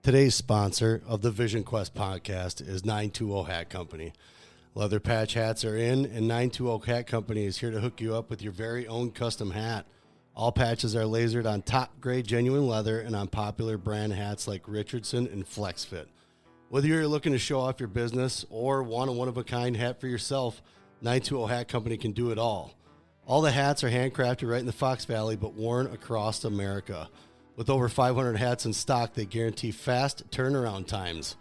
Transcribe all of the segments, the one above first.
Today's sponsor of the Vision Quest podcast is 920 Hat Company. Leather patch hats are in, and 920 Hat Company is here to hook you up with your very own custom hat. All patches are lasered on top-grade genuine leather and on popular brand hats like Richardson and FlexFit. Whether you're looking to show off your business or want a one-of-a-kind hat for yourself, 920 Hat Company can do it all. All the hats are handcrafted right in the Fox Valley, but worn across America. With over 500 hats in stock, they guarantee fast turnaround times.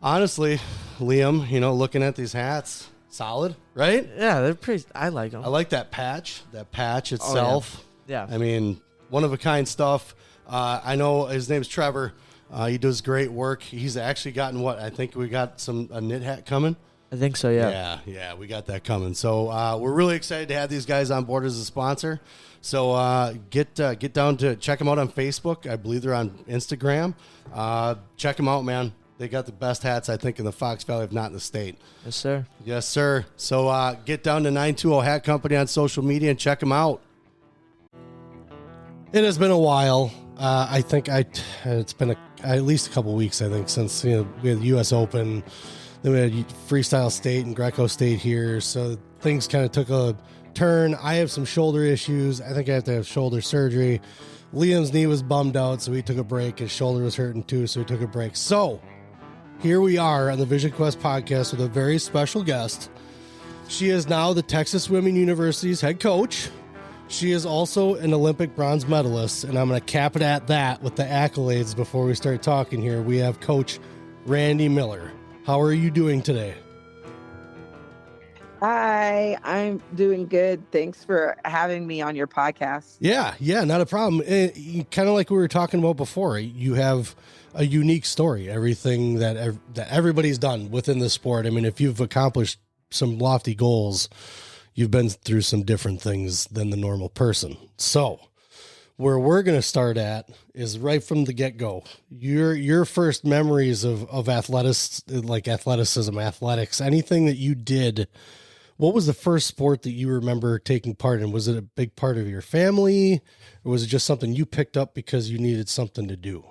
Honestly, Liam, looking at these hats, solid, right? Yeah, they're pretty. I like them. I like that patch itself. Oh, yeah. I mean, one-of-a-kind stuff. I know his name's Trevor. He does great work. He's actually gotten I think we got a knit hat coming. I think so, yeah. Yeah, we got that coming. So we're really excited to have these guys on board as a sponsor. So get down to check them out on Facebook. I believe they're on Instagram. Check them out, man. They got the best hats, I think, in the Fox Valley, if not in the state. Yes, sir. Yes, sir. So get down to 920 Hat Company on social media and check them out. It has been a while. I think it's been at least a couple weeks, I think, since we had the U.S. Open. Then we had Freestyle State and Greco State here. So things kind of took a turn. I have some shoulder issues. I think I have to have shoulder surgery. Liam's knee was bummed out, so he took a break. His shoulder was hurting too, so he took a break. So here we are on the Vision Quest podcast with a very special guest. She is now the Texas Women University's head coach. She is also an Olympic bronze medalist, and I'm going to cap it at that with the accolades before we start talking here. We have Coach Randi Miller. How are you doing today? Hi, I'm doing good. Thanks for having me on your podcast. Yeah, not a problem. Kind of like we were talking about before, you have a unique story, everything that everybody's done within the sport. I mean, if you've accomplished some lofty goals, you've been through some different things than the normal person. So where we're going to start at is right from the get-go. Your first memories of athleticism, athletics, anything that you did. What was the first sport that you remember taking part in? Was it a big part of your family, or was it just something you picked up because you needed something to do?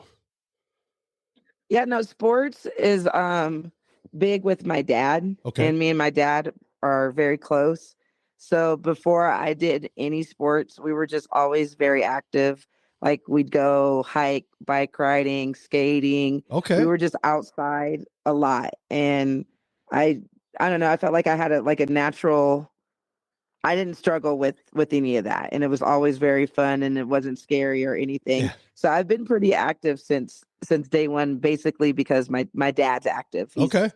Yeah, no, sports is big with my dad. Okay. And me and my dad are very close. So before I did any sports, we were just always very active. Like we'd go hike, bike riding, skating. Okay. We were just outside a lot. And I don't know, I felt like I had a natural, I didn't struggle with any of that. And it was always very fun and it wasn't scary or anything. Yeah. So I've been pretty active since day one, basically because my dad's active.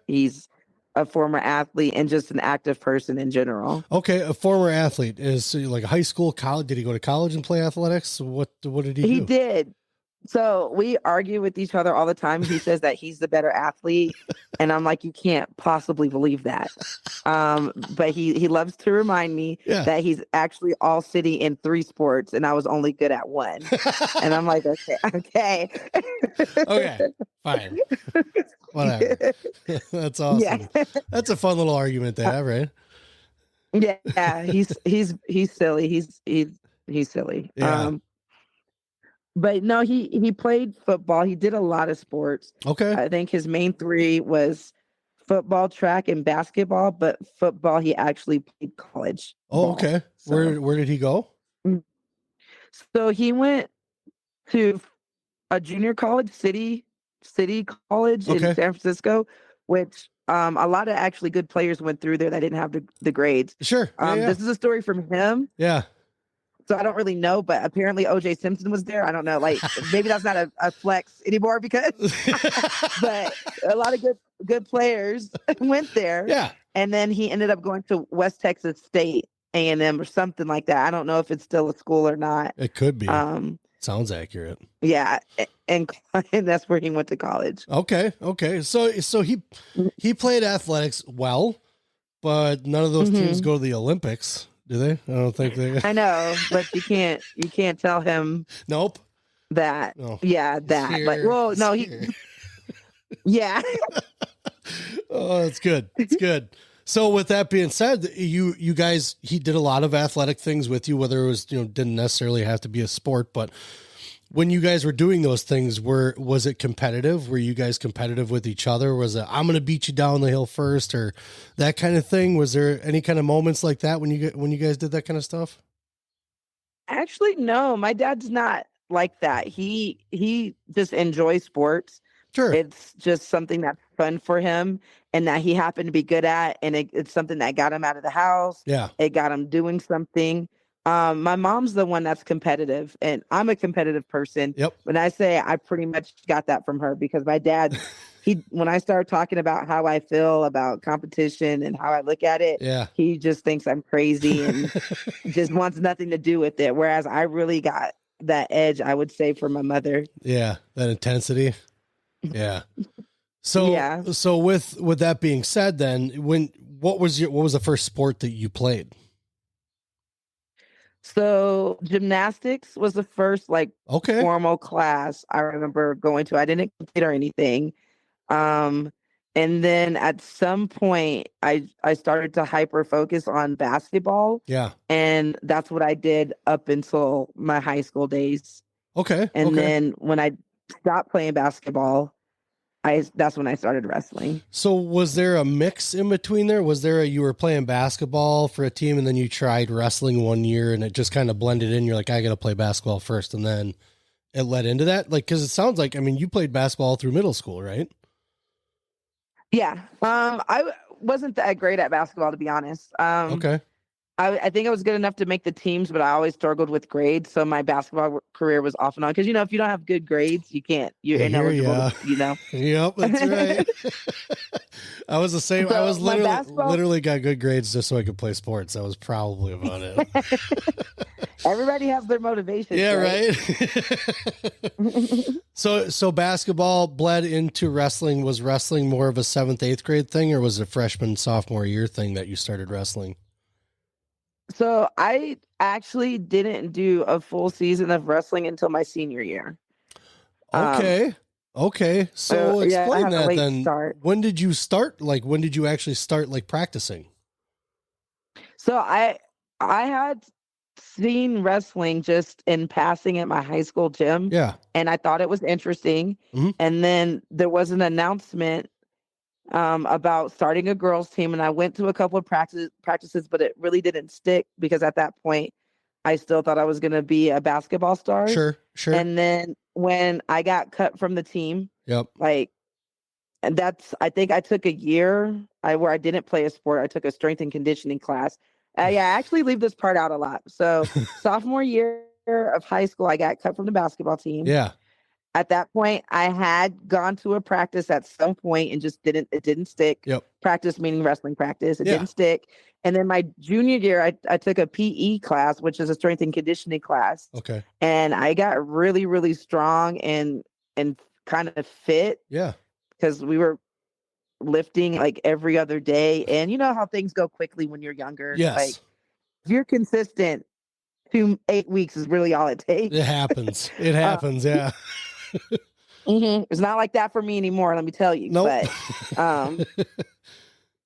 He's a former athlete and just an active person in general. Okay. A former athlete is like high school, college. Did he go to college and play athletics? What did he do? He did. So we argue with each other all the time. He says that he's the better athlete. And I'm like, you can't possibly believe that. But he loves to remind me that he's actually all city in 3 sports and I was only good at 1. And I'm like, okay. Okay, fine. Whatever. That's awesome. Yeah. That's a fun little argument to have, right? Yeah, he's silly. He's silly. Yeah. But no, he played football. He did a lot of sports. Okay. I think his main 3 was football, track, and basketball. But football, he actually played college. Oh, okay. So, where did he go? So he went to a junior college, City College in San Francisco, which a lot of actually good players went through there that didn't have the grades. Sure. This is a story from him. Yeah. So I don't really know, but apparently O.J. Simpson was there. I don't know. Like maybe that's not a flex anymore because, but a lot of good players went there. Yeah. And then he ended up going to West Texas State A&M or something like that. I don't know if it's still a school or not. It could be. Sounds accurate. Yeah. And that's where he went to college. Okay. So he played athletics well, but none of those teams go to the Olympics. Do they? I don't think they. I know, but you can't tell him. Nope. That. No. Yeah, that. Here, but well, no, he. Yeah. Oh, it's good. It's good. So with that being said, you guys, he did a lot of athletic things with you, whether it was, didn't necessarily have to be a sport, but When you guys were doing those things, was it competitive? Were you guys competitive with each other? Was it, I'm going to beat you down the hill first, or that kind of thing? Was there any kind of moments like that when you guys did that kind of stuff? Actually, no, my dad's not like that. He just enjoys sports. Sure. It's just something that's fun for him and that he happened to be good at. And it's something that got him out of the house. Yeah. It got him doing something. My mom's the one that's competitive, and I'm a competitive person. Yep. When I say I pretty much got that from her, because my dad, when I start talking about how I feel about competition and how I look at it, yeah, he just thinks I'm crazy and just wants nothing to do with it. Whereas I really got that edge, I would say, from my mother. Yeah. That intensity. Yeah. So, yeah. So with that being said, then what was the first sport that you played? So gymnastics was the first formal class I remember going to. I didn't compete or anything. And then at some point I started to hyper focus on basketball. Yeah. And that's what I did up until my high school days. Okay. And then when I stopped playing basketball, that's when I started wrestling. So was there a mix in between there? Was there you were playing basketball for a team and then you tried wrestling one year and it just kind of blended in? You're like, I got to play basketball first. And then it led into that. Like, cause it sounds like, I mean, you played basketball through middle school, right? Yeah. I wasn't that great at basketball, to be honest. Okay. I think I was good enough to make the teams, but I always struggled with grades. So my basketball career was off and on. Because, if you don't have good grades, you're ineligible, Yep, that's right. I was the same. So I was literally got good grades just so I could play sports. That was probably about it. Everybody has their motivation. Yeah, right. So basketball bled into wrestling. Was wrestling more of a 7th, 8th grade thing, or was it freshman, sophomore year thing that you started wrestling? So I actually didn't do a full season of wrestling until my senior year. Okay. So explain that then. Start. When did you start? Like, when did you actually start practicing? So I had seen wrestling just in passing at my high school gym. Yeah. And I thought it was interesting. Mm-hmm. And then there was an announcement about starting a girls team, and I went to a couple of practices, but it really didn't stick because at that point I still thought I was going to be a basketball star. Sure. And then when I got cut from the team, yep. And I think I took a year where I didn't play a sport. I took a strength and conditioning class. I actually leave this part out a lot. So sophomore year of high school, I got cut from the basketball team. Yeah. At that point, I had gone to a practice at some point and it didn't stick. Yep. Practice meaning wrestling practice. It didn't stick. And then my junior year, I took a PE class, which is a strength and conditioning class. Okay. And I got really, really strong and kind of fit. Yeah. Because we were lifting every other day. And you know how things go quickly when you're younger. Yes. If you're consistent, 8 weeks is really all it takes. It happens. It happens. Yeah. Mm-hmm. It's not like that for me anymore, let me tell you. Nope. But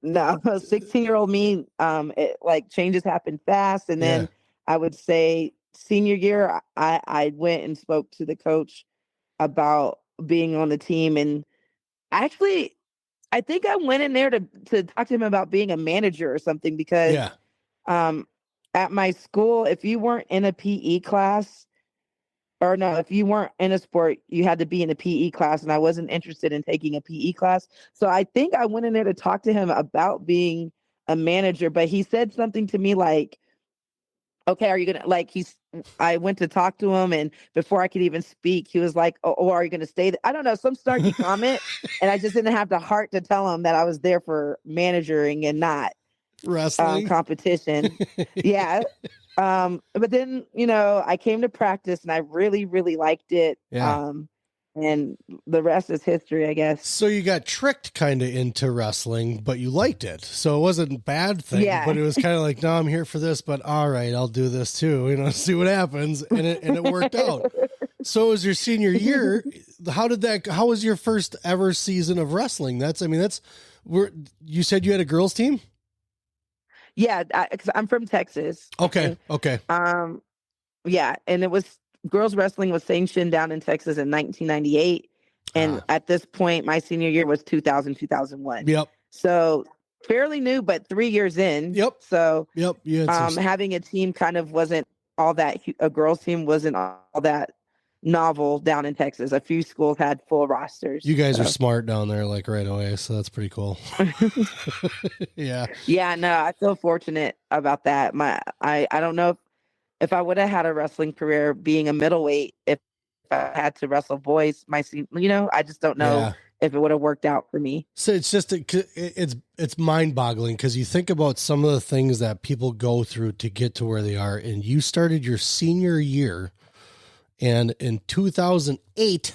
no, 16-year-old me, changes happen fast. And then I would say senior year, I went and spoke to the coach about being on the team. And actually, I think I went in there to talk to him about being a manager or something, because at my school, if you weren't in a PE class, if you weren't in a sport, you had to be in a PE class, and I wasn't interested in taking a PE class. So I think I went in there to talk to him about being a manager, but he said something to me like, okay, are you going to, I went to talk to him, and before I could even speak, he was like, oh, are you going to stay I don't know, some snarky comment, and I just didn't have the heart to tell him that I was there for managing and not wrestling competition. Yeah. But then, I came to practice and I really, really liked it. Yeah. And the rest is history, I guess. So you got tricked kind of into wrestling, but you liked it. So it wasn't a bad thing, but it was kind of like, no, I'm here for this, but all right, I'll do this too, see what happens. And it worked out. So it was your senior year. How was your first ever season of wrestling? You said you had a girls team? Yeah, because I'm from Texas. Okay. Yeah, and it was girls wrestling was sanctioned down in Texas in 1998. And at this point, my senior year was 2000, 2001. Yep. So fairly new, but 3 years in. Yep. So yep. having a team kind of wasn't all that, a girls team wasn't all that novel down in Texas. A few schools had full rosters. You guys are smart down there, like right away. So that's pretty cool. Yeah. Yeah, no, I feel fortunate about that. I don't know if I would have had a wrestling career being a middleweight, if I had to wrestle boys, I just don't know if it would have worked out for me. So it's just, it's mind boggling because you think about some of the things that people go through to get to where they are. And you started your senior year, and in 2008,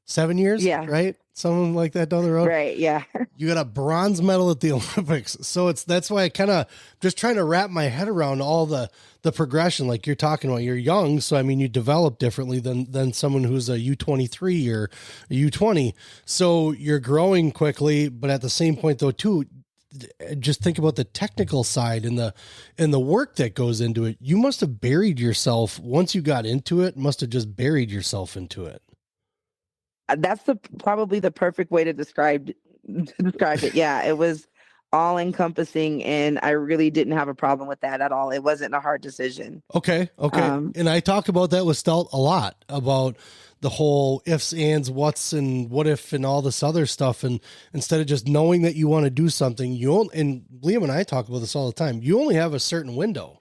7 years, right? Something like that down the road. Right. Yeah. You got a bronze medal at the Olympics. So that's why I kind of just trying to wrap my head around all the progression. Like you're talking about, you're young. So, I mean, you develop differently than someone who's a U23 or a U20. So you're growing quickly, but at the same point though, too, just think about the technical side and the work that goes into it. You must have buried yourself once you got into it, must have just buried yourself into it. That's probably the perfect way to describe it. Yeah, it was all encompassing, and I really didn't have a problem with that at all. It wasn't a hard decision. Okay. And I talk about that with Stelt a lot, about the whole ifs, ands, what's, and what if, and all this other stuff. And instead of just knowing that you want to do something, and Liam and I talk about this all the time, you only have a certain window.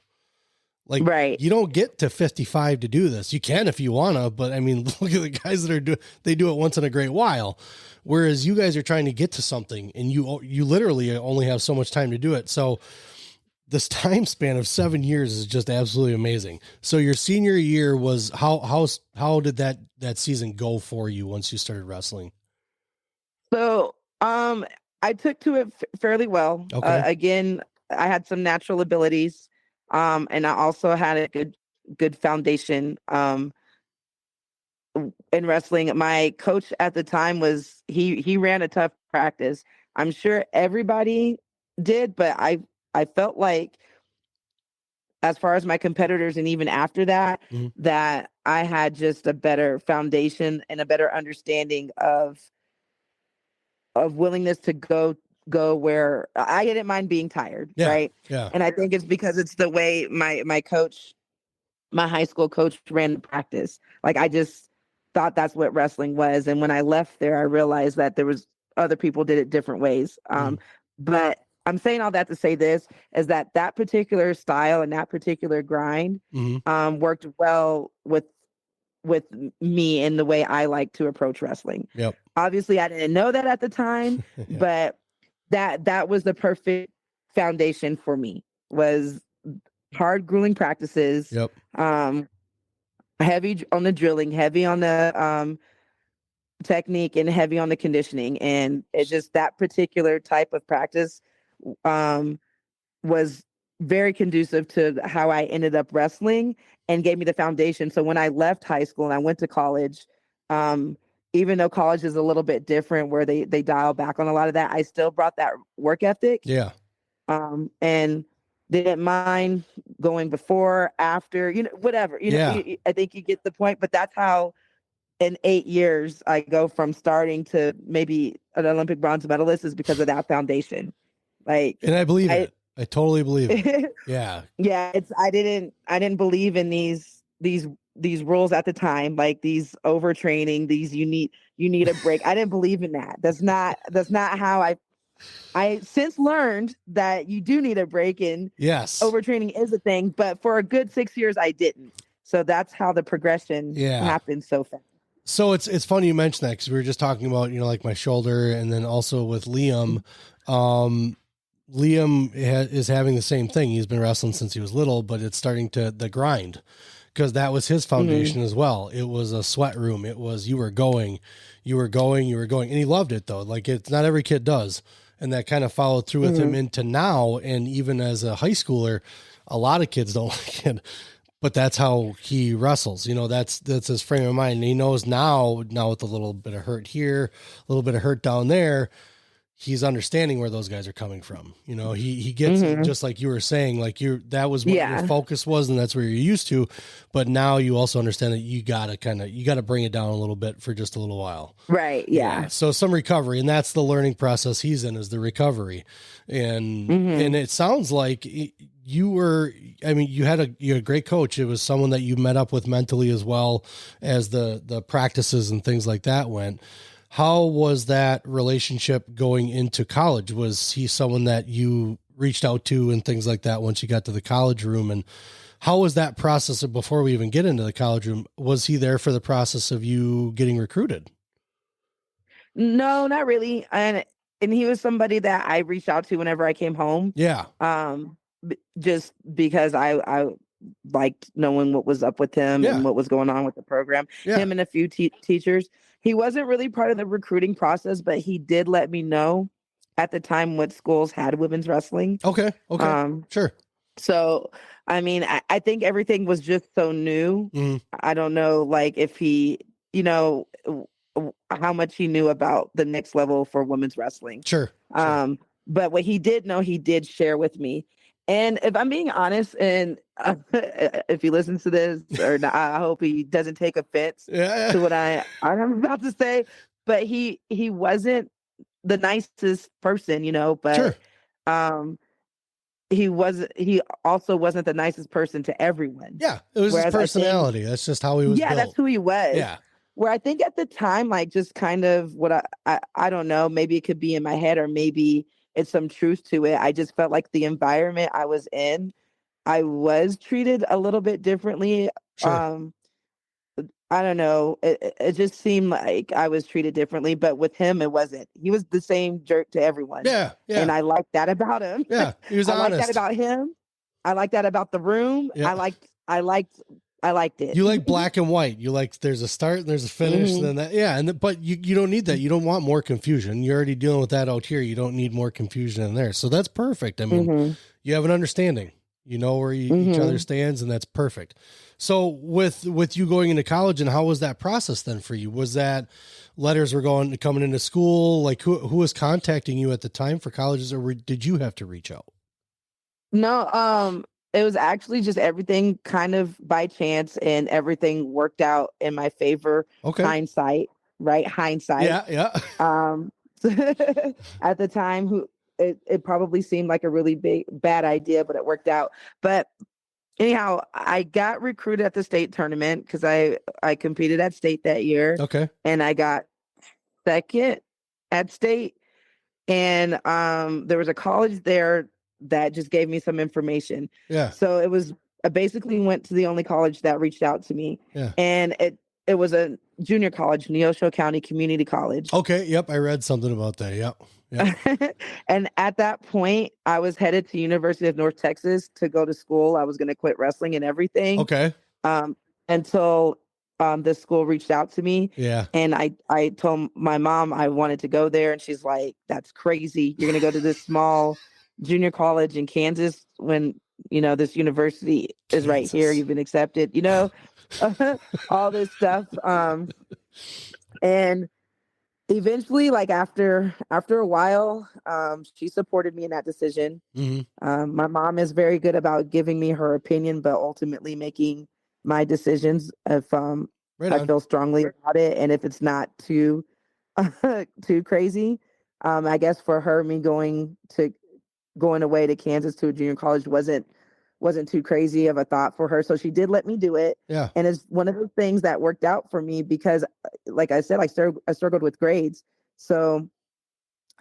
Like, right. You don't get to 55 to do this. You can if you want to, but I mean, look at the guys that they do it once in a great while. Whereas you guys are trying to get to something, and you literally only have so much time to do it. So this time span of 7 years is just absolutely amazing. So your senior year was how did that season go for you once you started wrestling? So, I took to it fairly well. Okay. Again, I had some natural abilities. And I also had a good foundation in wrestling. My coach at the time he ran a tough practice. I'm sure everybody did, but I felt like, as far as my competitors and even after that, that I had just a better foundation and a better understanding of willingness to go where I didn't mind being tired. Right. Yeah. And I think it's because it's the way my coach, my high school coach, ran the practice. Like, I just thought that's what wrestling was. And when I left there, I realized that there was other people did it different ways. But I'm saying all that to say this is that particular style and that particular grind worked well with me in the way I like to approach wrestling. Yep. Obviously I didn't know that at the time, but that was the perfect foundation for me, was hard, grueling practices. Yep. Heavy on the drilling, heavy on the technique, and heavy on the conditioning. And it's just that particular type of practice was very conducive to how I ended up wrestling and gave me the foundation. So when I left high school and I went to college, even though college is a little bit different where they dial back on a lot of that, I still brought that work ethic. Yeah. And didn't mind going before, after, whatever, I think you get the point, but that's how in 8 years I go from starting to maybe an Olympic bronze medalist, is because of that foundation. And I believe it. I totally believe it. Yeah. Yeah. I didn't believe in these rules at the time, like these overtraining, these you need a break. I didn't believe in that. That's not how I since learned that you do need a break, and yes, overtraining is a thing, but for a good 6 years I didn't. So that's how the progression happened so fast. So it's funny you mentioned that, because we were just talking about, like my shoulder, and then also with Liam. Liam is having the same thing. He's been wrestling since he was little, but it's starting to the grind, because that was his foundation as well. It was a sweat room. It was, you were going, and he loved it though. Like, it's not every kid does. And that kind of followed through with him into now. And even as a high schooler, a lot of kids don't like it, but that's how he wrestles. That's his frame of mind. And he knows now with a little bit of hurt here, a little bit of hurt down there, he's understanding where those guys are coming from. You know, he gets it, just like you were saying, like that was what your focus was, and that's where you're used to. But now you also understand that you gotta bring it down a little bit for just a little while. Right. Yeah. So some recovery, and that's the learning process he's in, is the recovery. And, and it sounds like you had a great coach. It was someone that you met up with mentally as well as the practices and things like that went. How was that relationship going into college? Was he someone that you reached out to and things like that once you got to the college room? And how was that process before we even get into the college room? Was he there for the process of you getting recruited? No, not really. And he was somebody that I reached out to whenever I came home. Yeah. Just because I liked knowing what was up with him and what was going on with the program. Him and a few teachers. He wasn't really part of the recruiting process, but he did let me know at the time what schools had women's wrestling. Okay. Sure. So, I mean, I think everything was just so new. I don't know, like, if he, how much he knew about the next level for women's wrestling. Sure. But what he did know, he did share with me. And if I'm being honest, and if he listens to this, or not, I hope he doesn't take offense to what I'm about to say. But he wasn't the nicest person, But he also wasn't the nicest person to everyone. Yeah, it was his personality. That's just how he was. Yeah, built. That's who he was. Yeah. Where I think at the time, like, just kind of what I don't know, maybe it could be in my head, or maybe it's some truth to it. I just felt like the environment I was in, I was treated a little bit differently. Sure. I don't know. It just seemed like I was treated differently, but with him, it wasn't. He was the same jerk to everyone. Yeah. And I liked that about him. Yeah, he was honest. I liked that about him. I liked that about the room. Yeah. I liked it. You like black and white. You like, there's a start and there's a finish. And then that, but you don't need that. You don't want more confusion. You're already dealing with that out here. You don't need more confusion in there. So that's perfect. I mean, you have an understanding, you know where each other stands, and that's perfect. So with you going into college, and how was that process then for you? Was that letters were coming into school? Like who was contacting you at the time for colleges, or did you have to reach out? No, it was actually just everything kind of by chance, and everything worked out in my favor. Okay. Hindsight. Yeah. At the time, it probably seemed like a really bad idea, but it worked out. But anyhow, I got recruited at the state tournament because I competed at state that year. Okay. And I got second at state. And there was a college there that just gave me some information. Yeah. So I basically went to the only college that reached out to me. Yeah. And it was a junior college, Neosho County Community College. Okay. Yep. I read something about that. Yep. And at that point, I was headed to University of North Texas to go to school. I was going to quit wrestling and everything. Okay. Until this school reached out to me. Yeah. And I told my mom I wanted to go there, and she's like, "That's crazy. You're going to go to this small junior college in Kansas when this university is right here. You've been accepted. All this stuff." And eventually, like after a while, she supported me in that decision. My mom is very good about giving me her opinion, but ultimately making my decisions if I feel strongly about it, and if it's not too crazy. I guess for her, me going away to Kansas to a junior college wasn't too crazy of a thought for her. So she did let me do it. Yeah. And it's one of the things that worked out for me because, like I said, I struggled with grades. So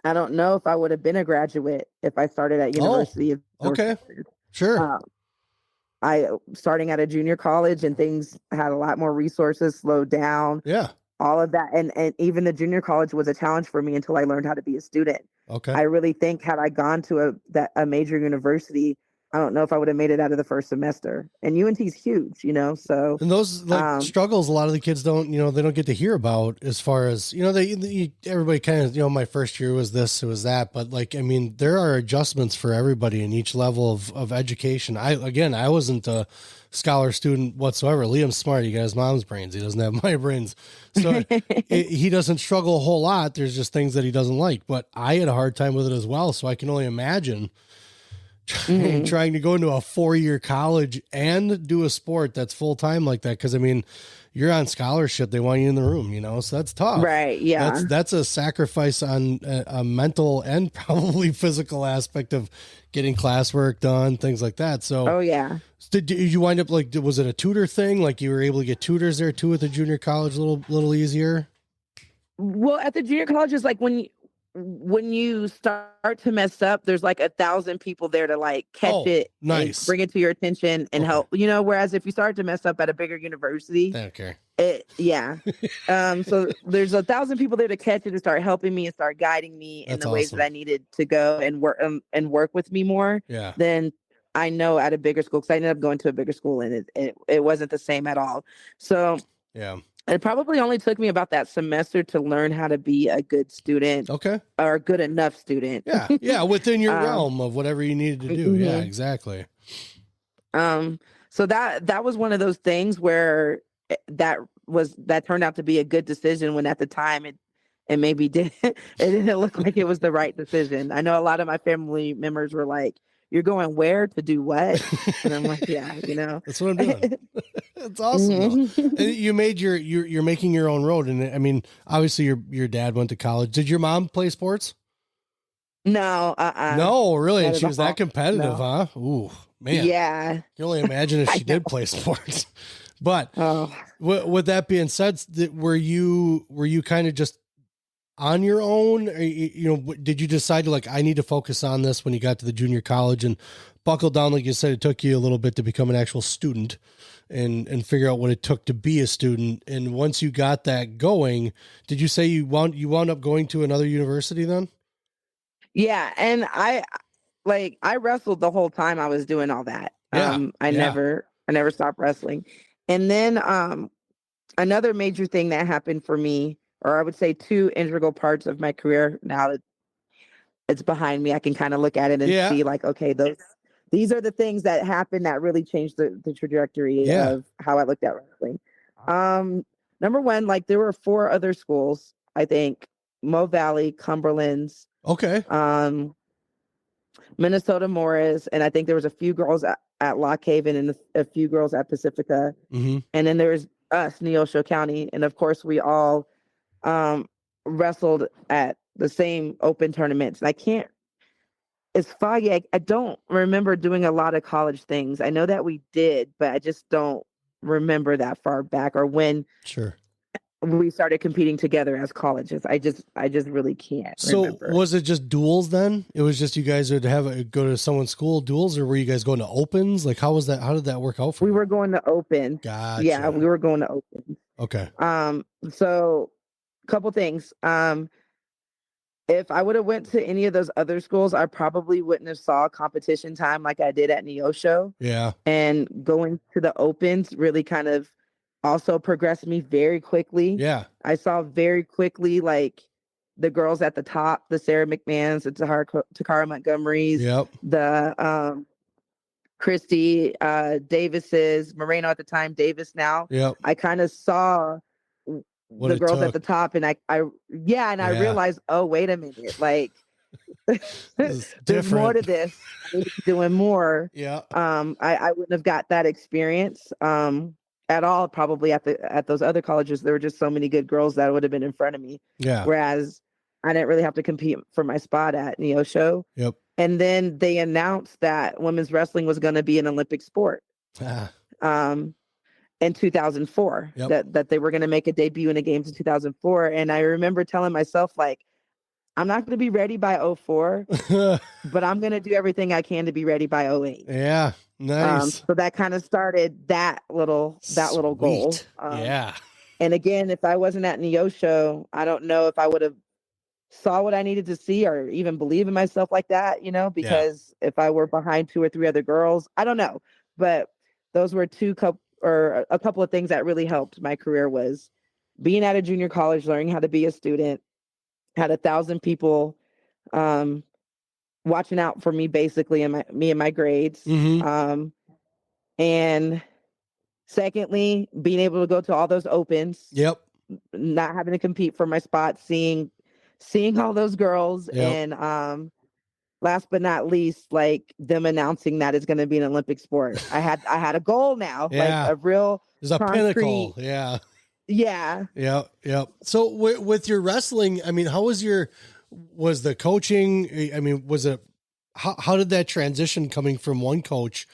I don't know if I would have been a graduate if I started at University of North Texas. Sure. Starting at a junior college, and things had a lot more resources, slowed down. Yeah. All of that. And even the junior college was a challenge for me until I learned how to be a student. Okay. I really think had I gone to a major university, I don't know if I would have made it out of the first semester. And UNT's huge, so. And those struggles, a lot of the kids don't, they don't get to hear about, as far as, everybody kind of, my first year was this, it was that. But there are adjustments for everybody in each level of education. I wasn't scholar student whatsoever. Liam's smart. He got his mom's brains. He doesn't have my brains. So he doesn't struggle a whole lot. There's just things that he doesn't like, but I had a hard time with it as well. So I can only imagine trying to go into a 4-year college and do a sport that's full time like that. Cause I mean, you're on scholarship. They want you in the room, you know, so that's tough. Right. Yeah. That's a sacrifice on a mental and probably physical aspect of getting classwork done, things like that. So, oh yeah. Did you wind up like, was it a tutor thing? Like you were able to get tutors there too at the junior college, a little easier? Well, at the junior college is like when you start to mess up, there's like 1,000 people there to like catch it, nice, and bring it to your attention and help, you know, whereas if you start to mess up at a bigger university, I don't care. So there's 1,000 people there to catch it and start helping me and start guiding me in the ways that I needed to go and work with me more than I know at a bigger school. Cause I ended up going to a bigger school and it wasn't the same at all. So it probably only took me about that semester to learn how to be a good student. Okay. Or a good enough student. Yeah. Within your realm of whatever you needed to do. Yeah, exactly. So that was one of those things where that turned out to be a good decision when at the time it maybe it didn't look like it was the right decision. I know a lot of my family members were like, "You're going where to do what?" And I'm like, "Yeah, you know, that's what I'm doing." That's awesome. And you made you're making your own road. And I mean, obviously your dad went to college. Did your mom play sports? No, no, really. And she was that competitive, huh? Ooh, man. Yeah. You can only imagine if she did play sports. But with that being said, were you kind of just on your own? You know, did you decide to like, I need to focus on this when you got to the junior college and buckle down? Like you said, it took you a little bit to become an actual student and figure out what it took to be a student. And once you got that going, did you say you wound up going to another university then? Yeah. And I wrestled the whole time I was doing all that. I never stopped wrestling. And then another major thing that happened for me, or I would say two integral parts of my career, now that it's behind me, I can kind of look at it and see like, okay, these are the things that happened that really changed the trajectory of how I looked at wrestling. Number one, like there were 4 other schools, I think, Mo Valley, Cumberland's, Minnesota Morris, and I think there was a few girls at Lock Haven and a few girls at Pacifica. And then there was us, Neosho County. And of course we all wrestled at the same open tournaments. And it's foggy. I don't remember doing a lot of college things. I know that we did, but I just don't remember that far back or when we started competing together as colleges. I just really can't remember. Was it just duels then? It was just you guys would go to someone's school duels, or were you guys going to opens? Like how was that? How did that work out for you? We were going to open. Gotcha. Yeah, we were going to open. Okay. So couple things. If I would have went to any of those other schools, I probably wouldn't have saw competition time like I did at Neosho. Yeah. And going to the opens really kind of also progressed me very quickly. Yeah. I saw very quickly like the girls at the top, the Sarah McMahons, the Takara Montgomerys, the Christy Davises, Moreno at the time, Davis now. Yep. I kind of saw the girls at the top, and I realized, oh, wait a minute, like there's more to this. I need to be doing more. Yeah. I wouldn't have got that experience at all probably at those other colleges. There were just so many good girls that would have been in front of me. Yeah. Whereas I didn't really have to compete for my spot at Neosho. Yep. And then they announced that women's wrestling was going to be an Olympic sport. In 2004, that they were going to make a debut in the games in 2004. And I remember telling myself, like, I'm not going to be ready by 04, but I'm going to do everything I can to be ready by 08. Yeah. Nice. So that kind of started that little goal. And again, if I wasn't at Neosho, I don't know if I would have saw what I needed to see or even believe in myself like that, you know, because if I were behind 2 or 3 other girls, I don't know. But those were a couple of things that really helped my career was being at a junior college, learning how to be a student, had 1,000 people watching out for me basically and my grades. And Secondly, being able to go to all those opens. Yep. Not having to compete for my spot, seeing all those girls, Yep. and last but not least, like them announcing that it's going to be an Olympic sport. I had a goal now, Yeah. like a real There's a concrete pinnacle. Yeah. Yeah. Yep. So with your wrestling, I mean, was the coaching? I mean, how did that transition coming from one coach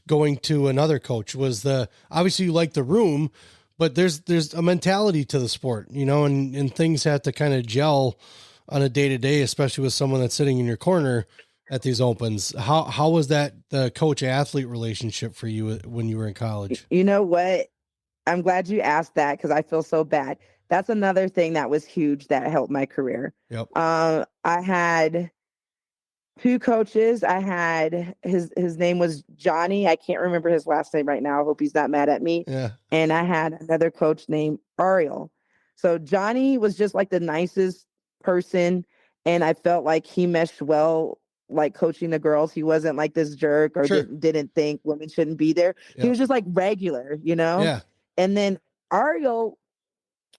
going to another coach? Obviously you like the room, but there's a mentality to the sport, you know, and things have to kind of gel on a day to day, especially with someone that's sitting in your corner at these opens. How was that the coach athlete relationship for you when you were in college? You know what? I'm glad you asked that because I feel so bad. That's another thing that was huge that helped my career. Yep. I had two coaches. I had his name was Johnny. I can't remember his last name right now. I hope he's not mad at me. Yeah. And I had another coach named Ariel. So Johnny was just like the nicest person, and I felt like he meshed well, like coaching the girls. He wasn't like this jerk or Sure. didn't think women shouldn't be there. Yep. He was just like regular, you know? Yeah. And then Ariel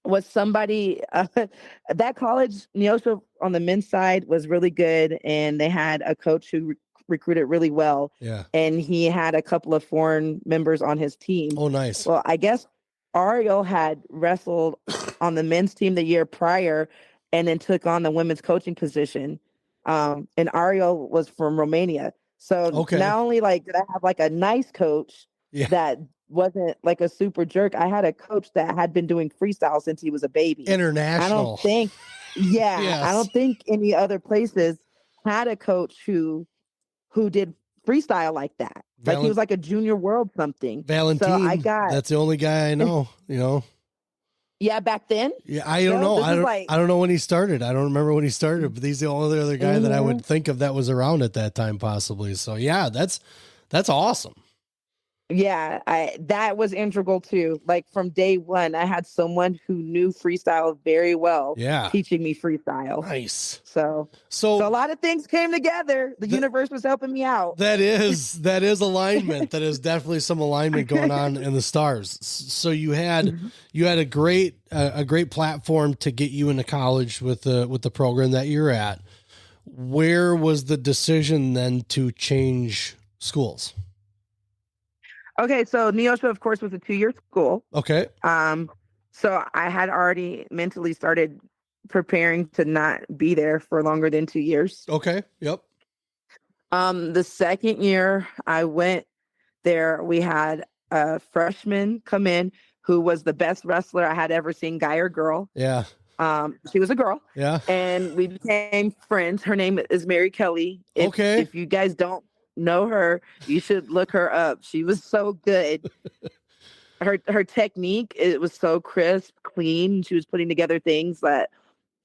was somebody that college, Neosho on the men's side was really good, and they had a coach who recruited really well. Yeah. And he had a couple of foreign members on his team. Oh, nice. Well, I guess Ariel had wrestled on the men's team the year prior and then took on the women's coaching position. And Ariel was from Romania. So not only like did I have like a nice coach that wasn't like a super jerk, I had a coach that had been doing freestyle since he was a baby. International. I don't think, Yes. I don't think any other places had a coach who did freestyle like that. Like he was like a junior world something. Valentine. So that's the only guy I know, you know. Yeah, back then. Yeah, I don't know. I don't know when he started. I don't remember when he started, but he's the only other guy that I would think of that was around at that time, possibly. So yeah, that's awesome. Yeah, that was integral too. Like from day one, I had someone who knew freestyle very well. Yeah, teaching me freestyle. Nice. So a lot of things came together. The universe was helping me out. That is alignment. That is definitely some alignment going on in the stars. So you had a great platform to get you into college with the program that you're at. Where was the decision then to change schools? Okay, so Neosho, of course, was a 2-year school. Okay. So I had already mentally started preparing to not be there for longer than 2 years. Okay. Yep. The second year I went there, we had a freshman come in who was the best wrestler I had ever seen, guy or girl. Yeah. She was a girl. Yeah. And we became friends. Her name is Mary Kelly. If you guys don't know her, you should look her up. She was so good. Her technique, it was so crisp, clean. She was putting together things that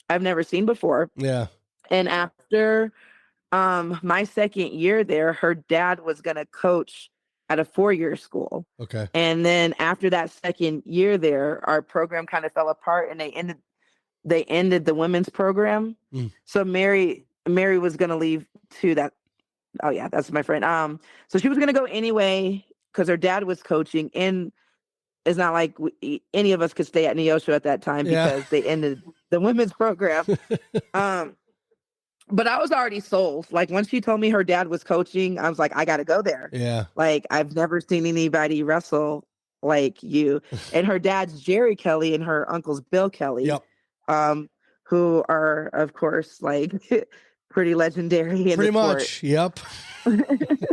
I've never seen before. Yeah. And after my second year there, her dad was going to coach at a 4-year school. Okay. And then after that second year there, our program kind of fell apart, and they ended the women's program. So Mary was going to leave too. Oh yeah, that's my friend. So she was going to go anyway because her dad was coaching, and it's not like any of us could stay at Neosho at that time because they ended the women's program. But I was already sold. Like once she told me her dad was coaching, I was like, I got to go there. Yeah. Like I've never seen anybody wrestle like you. And her dad's Jerry Kelly and her uncle's Bill Kelly. Yep. Who are of course like pretty legendary in pretty the sport. much. Yep.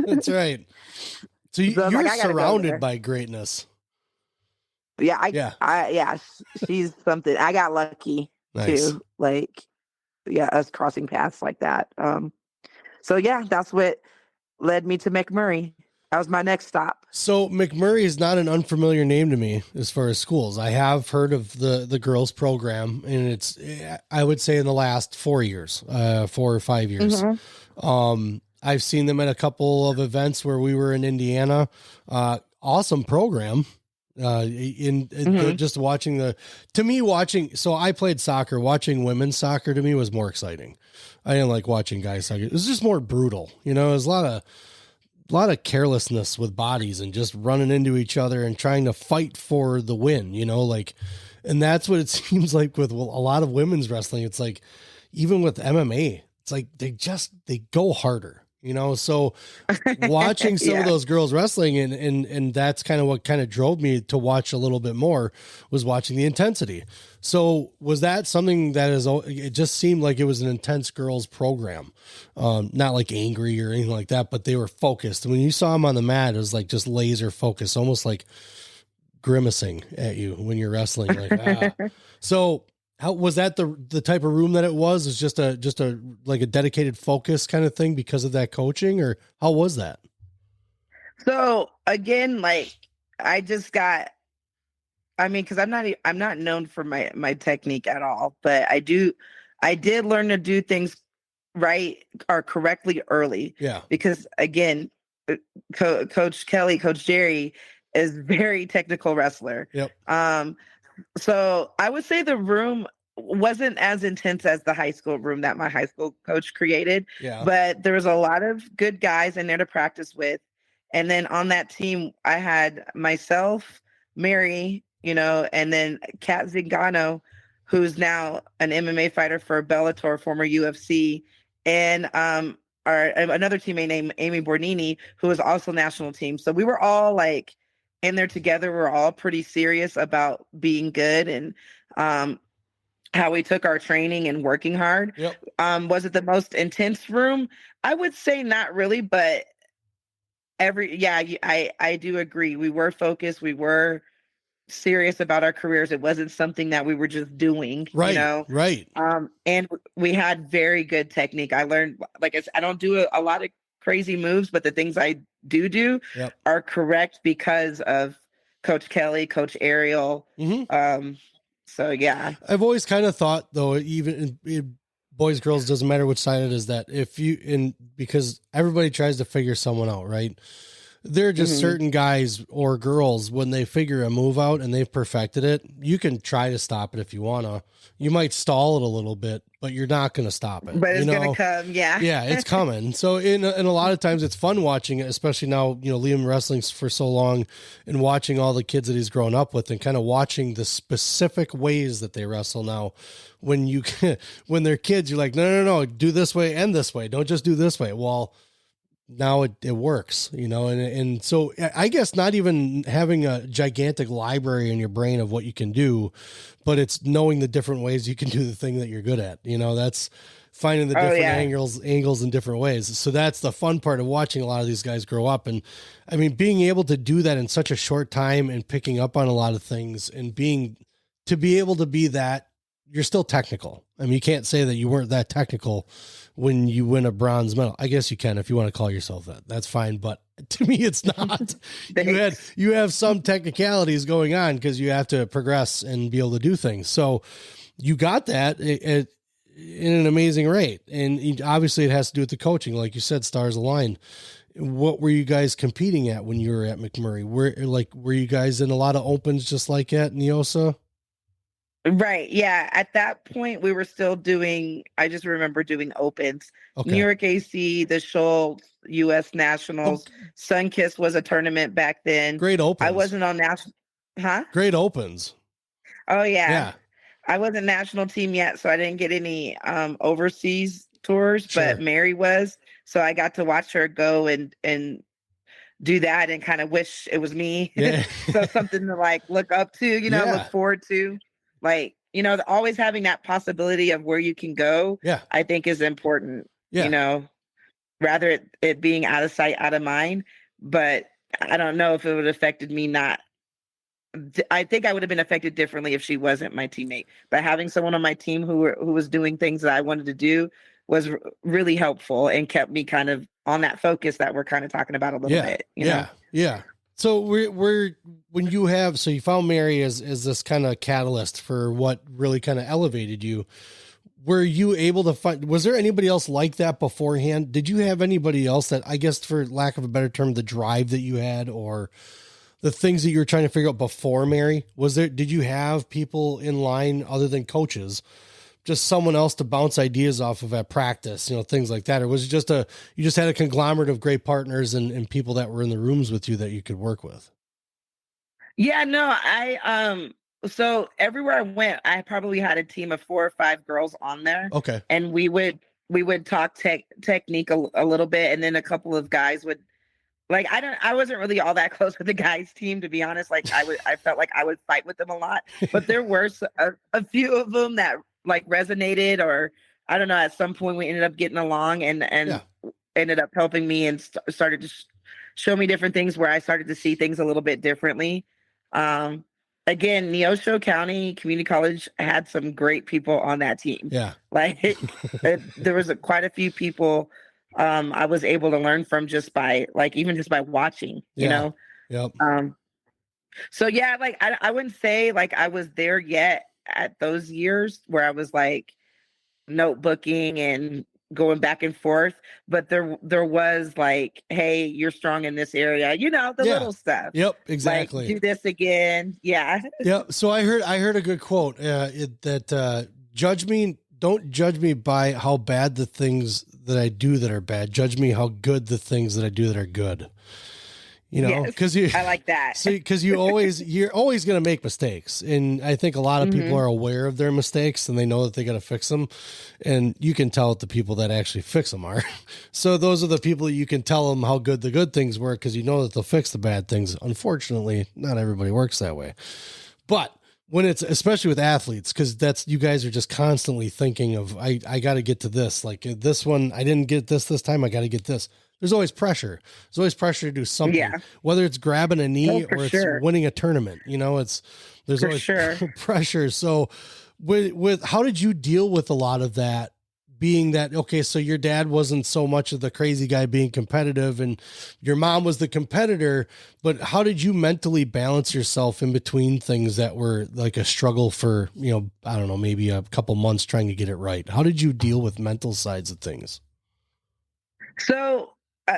That's right. So you're like, surrounded by greatness. Yeah. She's something. I got lucky too. Like, us crossing paths like that. So yeah, that's what led me to McMurray. That was my next stop. So McMurray is not an unfamiliar name to me as far as schools. I have heard of the girls program, and it's, I would say in the last 4 years, 4 or 5 years. I've seen them at a couple of events where we were in Indiana. Awesome program. Just watching so I played soccer. Watching women's soccer to me was more exciting. I didn't like watching guys soccer. It was just more brutal. You know, there's a lot of carelessness with bodies and just running into each other and trying to fight for the win, like, and that's what it seems like with a lot of women's wrestling. It's like, even with MMA, it's like, they go harder, so watching some of those girls wrestling and that's kind of what kind of drove me to watch a little bit more, was watching the intensity. So was that something that it just seemed like it was an intense girls program, not like angry or anything like that, but they were focused. When you saw them on the mat, it was like just laser focus, almost like grimacing at you when you're wrestling. Like, So how was that the type of room that it was? Is just a like a dedicated focus kind of thing because of that coaching, or how was that? So again, like because I'm not known for my technique at all, but I did learn to do things right or correctly early. Yeah. Because again, Coach Kelly, Coach Jerry is very technical wrestler. Yep. So I would say the room wasn't as intense as the high school room that my high school coach created. Yeah. But there was a lot of good guys in there to practice with. And then on that team, I had myself, Mary, and then Kat Zingano, who's now an MMA fighter for Bellator, former UFC, and another teammate named Amy Bornini, who was also national team. So we were all like in there together. We're all pretty serious about being good and how we took our training and working hard. Yep. Was it the most intense room? I would say not really, but I do agree. We were focused. We were serious about our careers. It wasn't something that we were just doing, right. Right. And we had very good technique. I learned, like I don't do a lot of crazy moves, but the things I do Yep. are correct because of Coach Kelly, Coach Ariel. Mm-hmm. So yeah, I've always kind of thought, though, even in boys, girls, doesn't matter which side it is, that because everybody tries to figure someone out, right? There are just certain guys or girls, when they figure a move out and they've perfected it, you can try to stop it if you want to. You might stall it a little bit, but you're not going to stop it. But it's going to come, yeah. Yeah, it's coming. So in a lot of times it's fun watching it, especially now, Liam wrestling for so long and watching all the kids that he's grown up with and kind of watching the specific ways that they wrestle now. When they're kids, you're like, no, do this way and this way. Don't just do this way. Well, now it works, and so I guess not even having a gigantic library in your brain of what you can do, but it's knowing the different ways you can do the thing that you're good at. That's finding the different angles in different ways. So that's the fun part of watching a lot of these guys grow up. And I mean, being able to do that in such a short time and picking up on a lot of things and to be able to be that, you're still technical. I mean, you can't say that you weren't that technical when you win a bronze medal. I guess you can if you want to call yourself that. That's fine, but to me, it's not. you have some technicalities going on because you have to progress and be able to do things. So you got that in an amazing rate, and obviously it has to do with the coaching, like you said, stars aligned. What were you guys competing at when you were at McMurray? Were you guys in a lot of opens just like at Neosa? Right. Yeah. At that point, we were still I just remember doing opens. Okay. New York AC, the Schultz, U.S. Nationals. Sunkiss was a tournament back then. Great opens. I wasn't on national. Huh? Great opens. Oh, yeah. I wasn't national team yet, so I didn't get any overseas tours, but Mary was. So I got to watch her go and do that and kind of wish it was me. Yeah. So something to look up to, look forward to. Always having that possibility of where you can go, I think is important, rather it being out of sight, out of mind. But I don't know if it would have affected me I think I would have been affected differently if she wasn't my teammate. But having someone on my team who was doing things that I wanted to do was really helpful and kept me kind of on that focus that we're kind of talking about a little bit. Yeah. So when you found Mary as this kind of catalyst for what really kind of elevated you, were you able to find, was there anybody else like that beforehand? Did you have anybody else that, I guess for lack of a better term, the drive that you had or the things that you were trying to figure out before Mary? Did you have people in line other than coaches, just someone else to bounce ideas off of at practice, things like that? Or was it just you just had a conglomerate of great partners and people that were in the rooms with you that you could work with? Yeah, no, so everywhere I went, I probably had a team of 4 or 5 girls on there. Okay. And we would talk technique a little bit, and then a couple of guys would, like, I wasn't really all that close with the guys team, to be honest. Like I felt like I would fight with them a lot, but there were a few of them that like resonated, or I don't know, at some point we ended up getting along and ended up helping me and started to show me different things where I started to see things a little bit differently. Again, Neosho County Community College had some great people on that team. Yeah. Like there was quite a few people I was able to learn from just by watching, you know? Yep. So yeah, like I wouldn't say like I was there yet at those years where I was like notebooking and going back and forth, but there was like, hey, you're strong in this area, the little stuff. Yep, exactly. Like, do this again. Yeah. Yep. So I heard a good quote don't judge me by how bad the things that I do that are bad. Judge me how good the things that I do that are good. Because I like that. Because you're always going to make mistakes, and I think a lot of people are aware of their mistakes and they know that they got to fix them, and you can tell what the people that actually fix them are. So those are the people that you can tell them how good the good things were, because you know that they'll fix the bad things. Unfortunately, not everybody works that way, but when it's, especially with athletes, because you guys are just constantly thinking of, I got to get to this, like this one, I didn't get this time, I got to get this. There's always pressure. There's always pressure to do something, whether it's grabbing a knee or it's winning a tournament. There's always pressure. So with how did you deal with a lot of that, being that, okay, so your dad wasn't so much of the crazy guy being competitive and your mom was the competitor, but how did you mentally balance yourself in between things that were like a struggle for, I don't know, maybe a couple months trying to get it right? How did you deal with mental sides of things? So,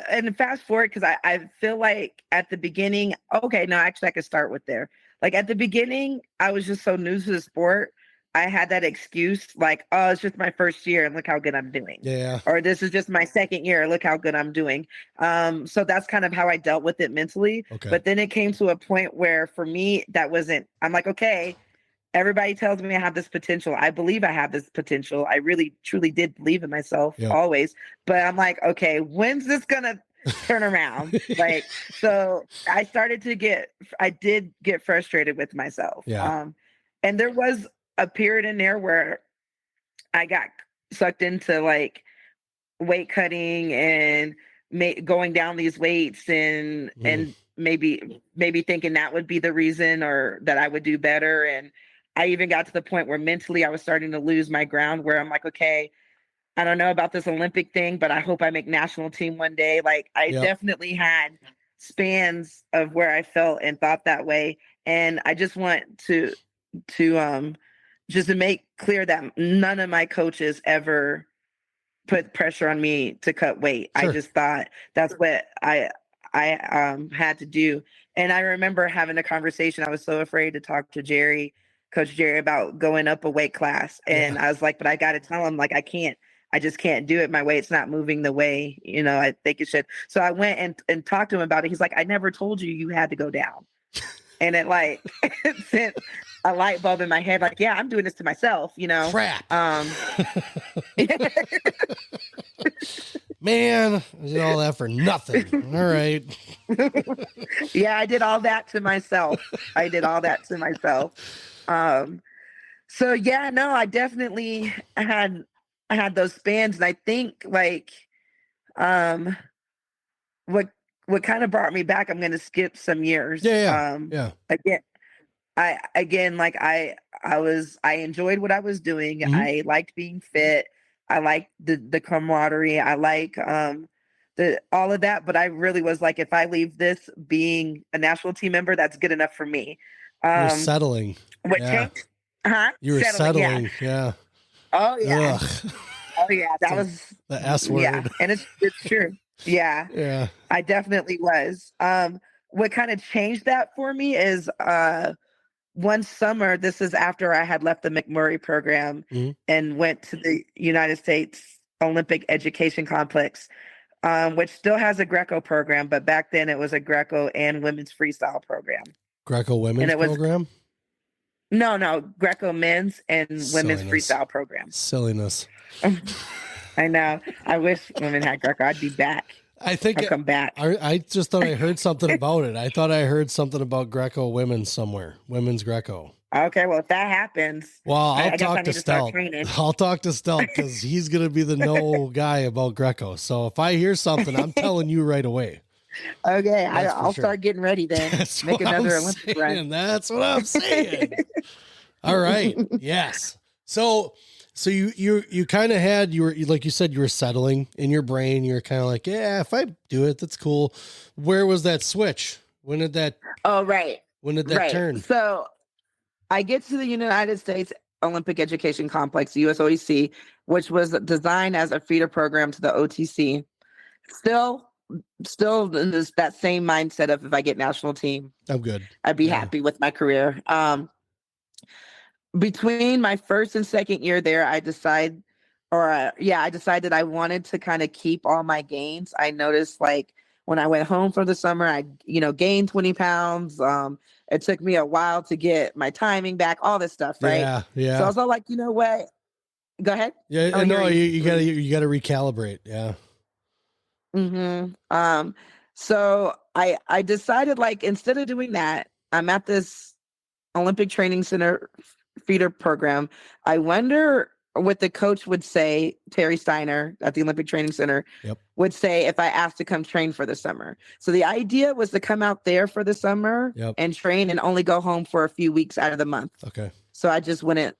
and fast forward, because I feel like at the beginning, okay, no, actually I could start with there. Like at the beginning, I was just so new to the sport. I had that excuse like, oh, it's just my first year and look how good I'm doing. Yeah. Or this is just my second year. Look how good I'm doing. So that's kind of how I dealt with it mentally. Okay. But then it came to a point where for me, I'm like, okay, everybody tells me I have this potential. I believe I have this potential. I really, truly did believe in myself always. But I'm like, okay, when's this going to turn around? Like, so I did get frustrated with myself. Yeah. And there was a period in there where I got sucked into like weight cutting and going down these weights and maybe thinking that would be the reason or that I would do better. And I even got to the point where mentally I was starting to lose my ground, where I'm like, okay, I don't know about this Olympic thing, but I hope I make national team one day. Like I definitely had spans of where I felt and thought that way. And I just want to just to make clear that none of my coaches ever put pressure on me to cut weight. Sure. I just thought that's what I had to do. And I remember having a conversation. I was so afraid to talk to Coach Jerry, about going up a weight class. And I was like, but I got to tell him, like, I just can't do it. My weight's not moving the way, I think it should. So I went and talked to him about it. He's like, I never told you had to go down. And it like sent a light bulb in my head. Like, yeah, I'm doing this to myself, Crap. Man, I did all that for nothing. All right. Yeah, I did all that to myself. So yeah, no, I definitely had those spans. And I think like, what kind of brought me back, I'm going to skip some years. I enjoyed what I was doing. Mm-hmm. I liked being fit. I liked the camaraderie. I like all of that. But I really was like, if I leave this being a national team member, that's good enough for me. You're settling. What changed? Huh? You were settling. Yeah. Oh yeah. Ugh. Oh yeah. That was the S word. Yeah, and it's true. Yeah. Yeah. I definitely was. What kind of changed that for me is one summer, this is after I had left the McMurray program and went to the United States Olympic Education Complex, which still has a Greco program, but back then it was a Greco and women's freestyle program. Greco women's program? No, Greco men's and women's freestyle program. Silliness. I know. I wish women had Greco. I'd be back. I think I'll come back. I just thought I heard something about it. I thought I heard something about Greco women somewhere. Women's Greco. Okay, well, if that happens, well, I'll talk to Stealth. I'll talk to Stealth because he's going to be the no guy about Greco. So if I hear something, I'm telling you right away. Okay, I'll start getting ready then. Make another Olympic run. That's what I'm saying. All right. Yes. So you kind of had, you were, like you said, you were settling in your brain. You're kind of like, yeah, if I do it, that's cool. Where was that switch? When did that? Oh, right. When did that turn? So I get to the United States Olympic Education Complex, USOEC, which was designed as a feeder program to the OTC. Still in that same mindset of if I get national team, I'm good. I'd be happy with my career. Between my first and second year there, I decided I wanted to kind of keep all my gains. I noticed like when I went home for the summer, I, gained 20 pounds. It took me a while to get my timing back, all this stuff. Right. Yeah. So I was all like, you know what? Go ahead. Yeah. Oh, no, you gotta recalibrate. Yeah. So I decided like, instead of doing that, I'm at this Olympic Training Center feeder program. I wonder what the coach would say, Terry Steiner at the Olympic Training Center would say if I asked to come train for the summer. So the idea was to come out there for the summer and train and only go home for a few weeks out of the month. Okay. So I just wouldn't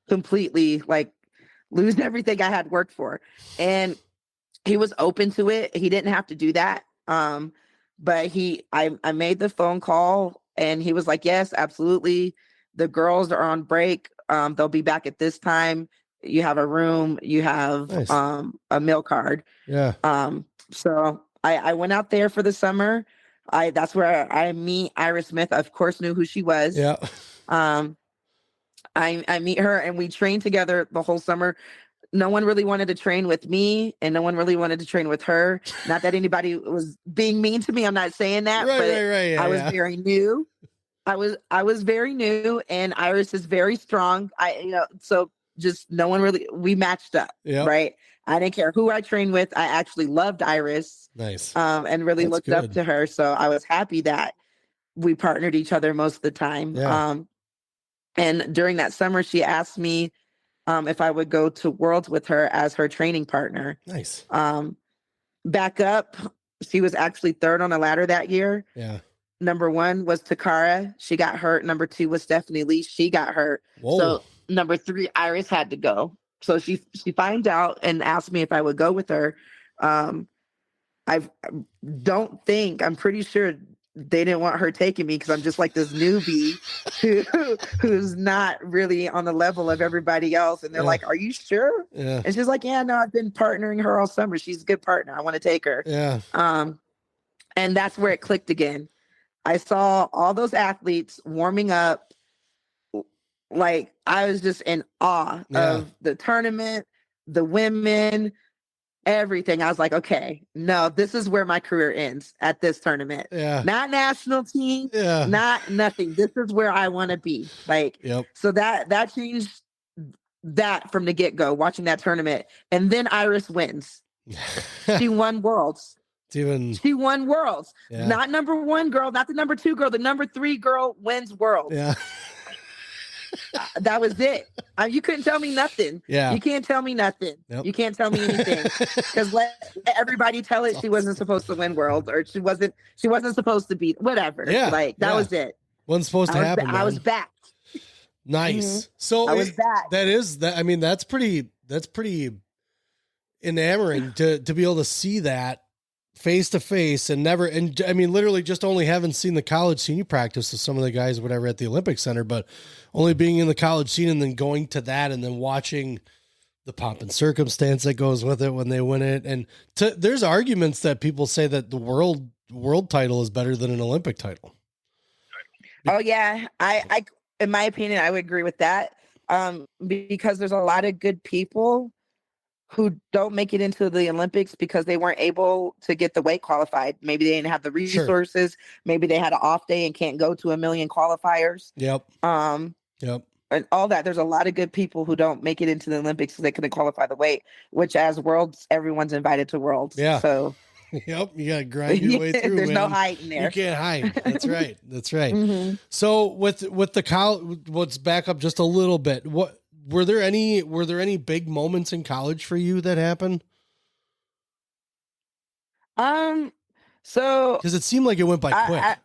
completely like lose everything I had worked for. And he was open to it. He didn't have to do that. But I made the phone call and he was like, yes, absolutely. The girls are on break. They'll be back at this time. You have a room, you have a meal card. Yeah. So I went out there for the summer. That's where I meet Iris Smith. Of course, knew who she was. Yeah. I meet her and we trained together the whole summer. No one really wanted to train with me and no one really wanted to train with her. Not that anybody was being mean to me. I'm not saying that, right. Yeah, I was very new. I was very new and Iris is very strong. So just no one really, we matched up, right? I didn't care who I trained with. I actually loved Iris. Nice. And really looked up to her. So I was happy that we partnered each other most of the time. Yeah. And during that summer, she asked me if I would go to Worlds with her as her training partner. Nice. Back up, she was actually third on the ladder that year. Yeah. Number 1 was Takara. She got hurt. Number 2 was Stephanie Lee. She got hurt. Whoa. So number 3, Iris had to go. So she finds out and asked me if I would go with her. I'm pretty sure they didn't want her taking me because I'm just like this newbie who's not really on the level of everybody else. And they're like, are you sure? Yeah. And she's like, yeah, no, I've been partnering her all summer. She's a good partner. I want to take her. Yeah. And that's where it clicked again. I saw all those athletes warming up. Like I was just in awe of the tournament, the women, everything. I was like, okay, no, this is where my career ends at this tournament. Yeah. Not national team, not nothing. This is where I want to be. Like, so that changed that from the get-go, watching that tournament. And then Iris wins. She won Worlds. She won Worlds. Yeah. Not number 1 girl, not the number 2 girl. The number 3 girl wins Worlds. Yeah. That was it. You couldn't tell me nothing. Yeah. You can't tell me nothing. You can't tell me anything. Because let everybody tell it she wasn't supposed to win Worlds or she wasn't supposed to beat whatever. Yeah. Like that was it. Wasn't supposed to happen. I was back. Nice. Mm-hmm. So I was back. That's pretty enamoring to be able to see that face to face and literally just only having seen the college scene. You practice with some of the guys, whatever, at the Olympic Center, but only being in the college scene and then going to that and then watching the pomp and circumstance that goes with it when they win it. And there's arguments that people say that the world title is better than an Olympic title. Oh yeah, I, in my opinion, I would agree with that. Because there's a lot of good people who don't make it into the Olympics because they weren't able to get the weight qualified. Maybe they didn't have the resources. Sure. Maybe they had an off day and can't go to a million qualifiers. Yep. Yep. And all that. There's a lot of good people who don't make it into the Olympics because they couldn't qualify the weight, which as worlds, everyone's invited to worlds. Yeah. So yep, you gotta grind your way through. There's no hiding there. You can't hide. That's right. That's right. Mm-hmm. So with the college, let's back up just a little bit. What were there any big moments in college for you that happened? So because it seemed like it went by quick.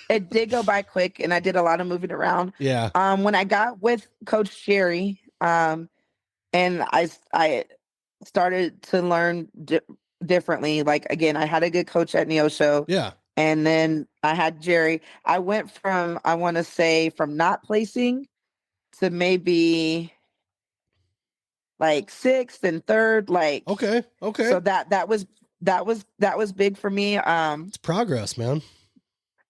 It did go by quick, and I did a lot of moving around. Yeah. When I got with Coach Jerry, and I started to learn differently. Like again, I had a good coach at Neosho. Yeah. And then I had Jerry. I went from, I want to say, from not placing to maybe like sixth and third. Like okay. So that was big for me. It's progress, man.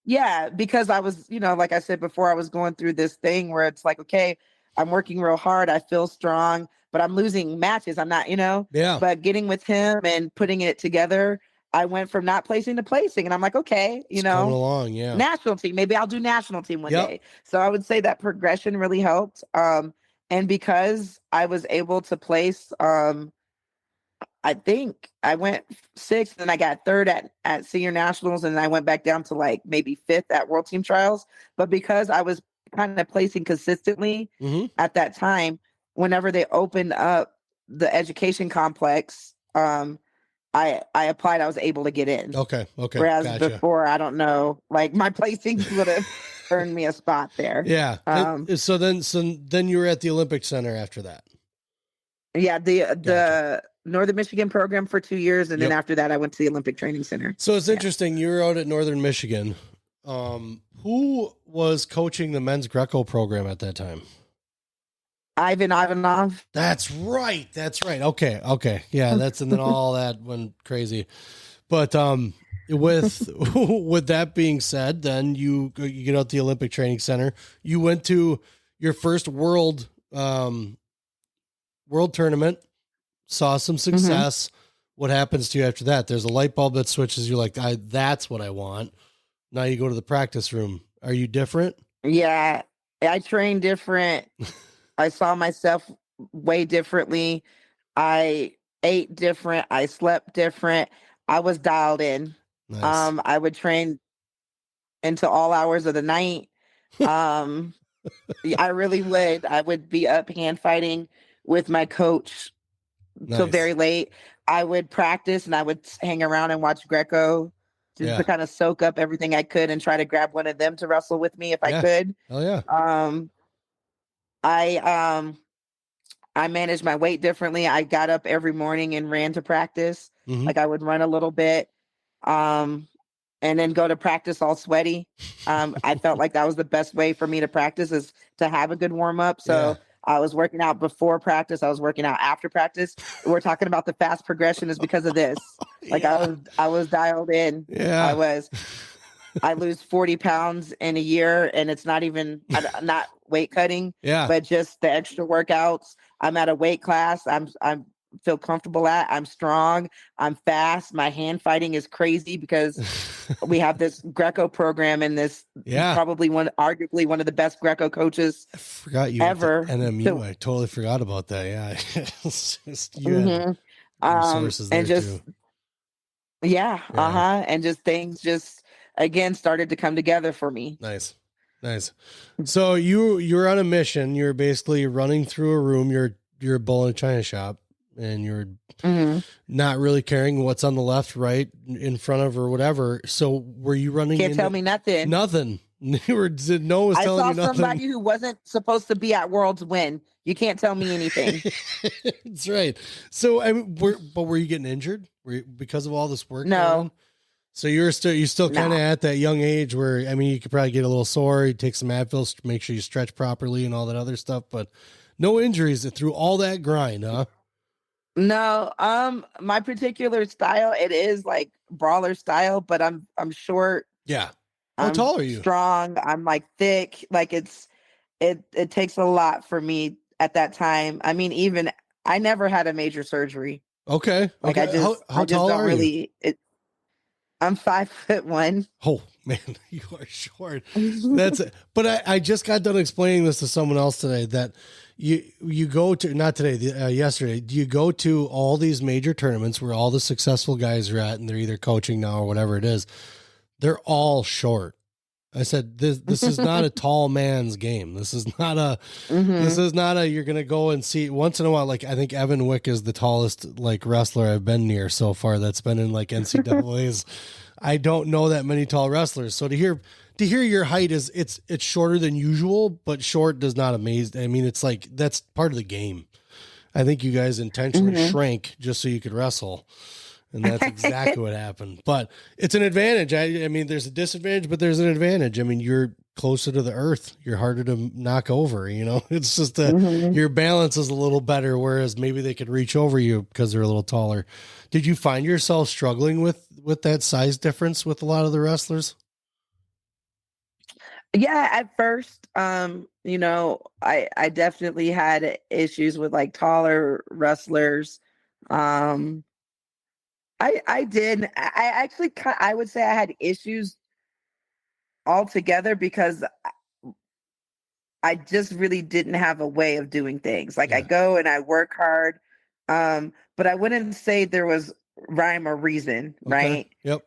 Yeah, because I was, like I said before, I was going through this thing where it's like, okay, I'm working real hard. I feel strong, but I'm losing matches. I'm not, Yeah. But getting with him and putting it together, I went from not placing to placing, and I'm like, okay, it's coming along, yeah. National team. Maybe I'll do national team one day. So I would say that progression really helped. And because I was able to place, I think I went sixth, and I got third at senior nationals, and I went back down to like maybe fifth at world team trials. But because I was kind of placing consistently at that time, whenever they opened up the education complex, I applied, I was able to get in. Okay. Whereas before, I don't know, like my placings would have earned me a spot there. Yeah. So then you were at the Olympic Center after that. Yeah, the Northern Michigan program for 2 years, and then after that, I went to the Olympic Training Center. So it's interesting. You were out at Northern Michigan. Who was coaching the men's Greco program at that time? Ivan Ivanov. That's right. Okay. Yeah, and then all that went crazy. But with that being said, then you get out the Olympic Training Center. You went to your first world tournament, saw some success. What happens to you after that? There's a light bulb that switches. You're like, that's what I want. Now you go to the practice room. Are you different? Yeah, I train different. I saw myself way differently. I ate different. I slept different. I was dialed in. Nice. I would train into all hours of the night. I really would. I would be up hand fighting with my coach till very late. I would practice, and I would hang around and watch Greco just to kind of soak up everything I could and try to grab one of them to wrestle with me if I could. Oh yeah. I managed my weight differently. I got up every morning and ran to practice. Like I would run a little bit, and then go to practice all sweaty. I felt like that was the best way for me to practice, is to have a good warm up. So I was working out before practice. I was working out after practice. We're talking about the fast progression is because of this. Like I was dialed in. Yeah. I lose 40 pounds in a year, and it's not even not weight cutting, but just the extra workouts. I'm at a weight class. I'm feel comfortable at. I'm strong. I'm fast. My hand fighting is crazy because we have this Greco program, and this probably arguably one of the best Greco coaches I forgot you ever. NMU. I totally forgot about that. Yeah. It's just, resources and there just too. And just things just again started to come together for me. Nice. So you're on a mission. You're basically running through a room. You're a bull in a china shop, and you're not really caring what's on the left, right, in front of, or whatever. So were you running? Can't tell me nothing. Nothing. No one was telling you nothing. I saw somebody who wasn't supposed to be at Worlds win. You can't tell me anything. That's right. So I mean, were you getting injured? Because of all this work? No. So you're still kind of at that young age where, I mean, you could probably get a little sore. You take some Advil to make sure you stretch properly and all that other stuff, but no injuries through all that grind, huh? No. My particular style, it is like brawler style, but I'm short. Yeah. How I'm tall are you? strong. I'm like thick. Like it takes a lot for me at that time. I mean, even I never had a major surgery. Okay. Like Okay. How I just tall don't are you? really I'm 5'1". Oh man, you are short. That's it. But I just got done explaining this to someone else today that you go to, not today, yesterday, you go to all these major tournaments where all the successful guys are at and they're either coaching now or whatever it is. They're all short. I said, this is not a tall man's game. This is not a, this is not a, you're going to go and see once in a while. Like I think Evan Wick is the tallest like wrestler I've been near so far. That's been in like NCAAs. I don't know that many tall wrestlers. So to hear your height is it's shorter than usual, but short does not amaze. I mean, it's like, that's part of the game. I think you guys intentionally shrank just so you could wrestle. And that's exactly what happened. But it's an advantage. I mean, there's a disadvantage, but there's an advantage. I mean, you're closer to the earth. You're harder to knock over, you know? It's just your balance is a little better, whereas maybe they could reach over you because they're a little taller. Did you find yourself struggling with that size difference with a lot of the wrestlers? Yeah, at first, you know, I definitely had issues with like taller wrestlers. I did. I actually, I would say I had issues altogether because I just really didn't have a way of doing things. Like I go and I work hard, but I wouldn't say there was rhyme or reason, right? Yep.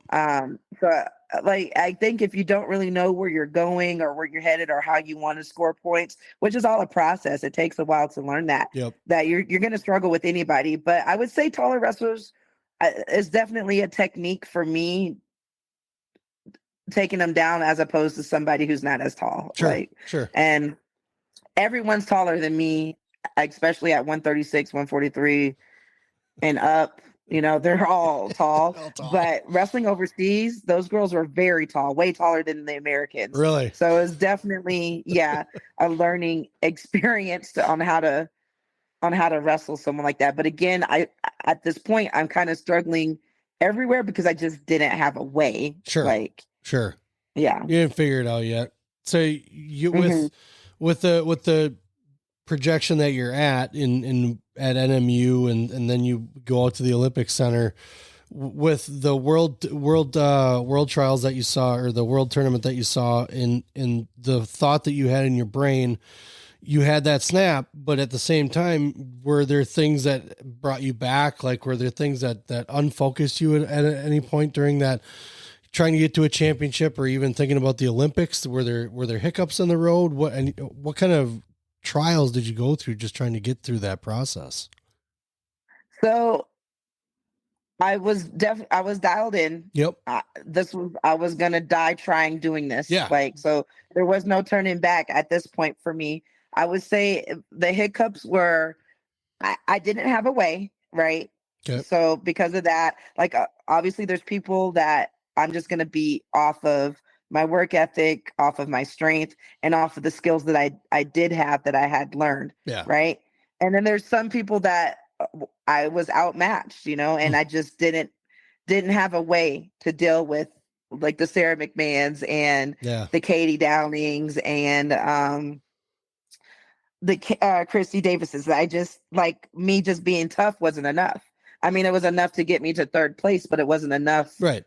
So like I think if you don't really know where you're going or where you're headed or how you want to score points, which is all a process, it takes a while to learn that. That you're going to struggle with anybody. But I would say taller wrestlers is definitely a technique for me, taking them down as opposed to somebody who's not as tall. Sure. And everyone's taller than me, especially at 136, 143 and up. You know, they're all tall. But wrestling overseas, those girls were very tall, way taller than the Americans. Really? So it's definitely, a learning experience on how to wrestle someone like that. But again, at this point, I'm kind of struggling everywhere because I just didn't have a way. Sure. Yeah. You didn't figure it out yet. So you with the projection that you're at at NMU and then you go out to the Olympic Center with the world trials that you saw, or the world tournament that you saw, in the thought that you had in your brain, you had that snap, but at the same time, were there things that brought you back? Like, were there things that unfocused you at any point during that, trying to get to a championship or even thinking about the Olympics? Were there hiccups in the road? What kind of trials did you go through just trying to get through that process? So I was dialed in. Yep. I was going to die trying doing this. Yeah. So there was no turning back at this point for me. I would say the hiccups were, I didn't have a way, right? Okay. So because of that, like obviously there's people that I'm just going to be off of my work ethic, off of my strength, and off of the skills that I did have that I had learned. Yeah. Right. And then there's some people that I was outmatched, you know, and I just didn't have a way to deal with, like the Sarah McMahons and the Katie Downings and the Christy Davises. I just, like, me just being tough wasn't enough. I mean, it was enough to get me to third place, but it wasn't enough to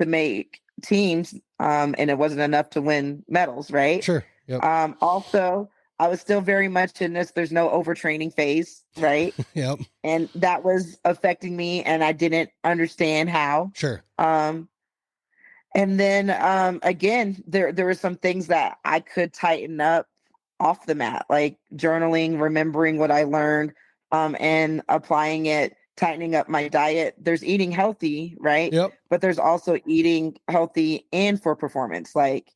make teams, and it wasn't enough to win medals, right? Sure. Yep. Also, I was still very much in this there's no overtraining phase, right? Yep. And that was affecting me, and I didn't understand how. Sure. And then again, there were some things that I could tighten up off the mat, like journaling, remembering what I learned, and applying it, tightening up my diet. There's eating healthy, right? Yep. But there's also eating healthy and for performance. Like,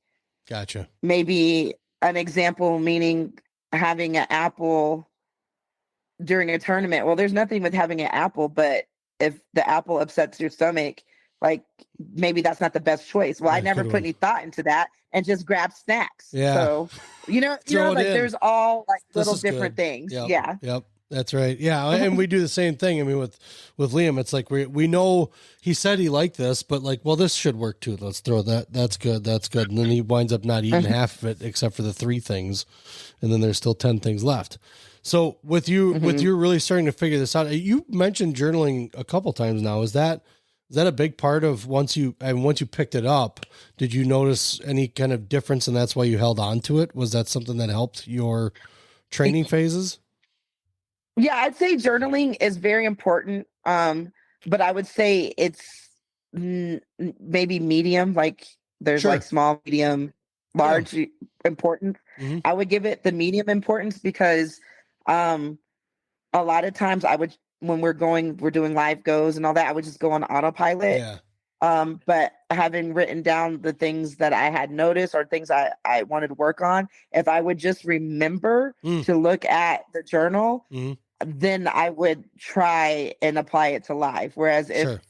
gotcha. Maybe an example, meaning having an apple during a tournament. Well, there's nothing with having an apple, but if the apple upsets your stomach, like, maybe that's not the best choice. Well, I never put any thought into that and just grab snacks. Yeah. So, like there's all like little different things. Yep. Yeah. Yep. That's right. Yeah. And we do the same thing. I mean, with Liam, it's like, we know he said he liked this, but like, well, this should work too. Let's throw that. That's good. That's good. And then he winds up not eating half of it except for the 3 things. And then there's still 10 things left. So with you really starting to figure this out, you mentioned journaling a couple times now. Is that a big part of once you picked it up, did you notice any kind of difference and that's why you held on to it? Was that something that helped your training phases? Yeah, I'd say journaling is very important. But I would say it's maybe medium, like there's like small, medium, large importance. Mm-hmm. I would give it the medium importance because a lot of times when we're doing live goes and all that, I would just go on autopilot. Yeah. But having written down the things that I had noticed or things I wanted to work on, if I would just remember to look at the journal, then I would try and apply it to live. Whereas if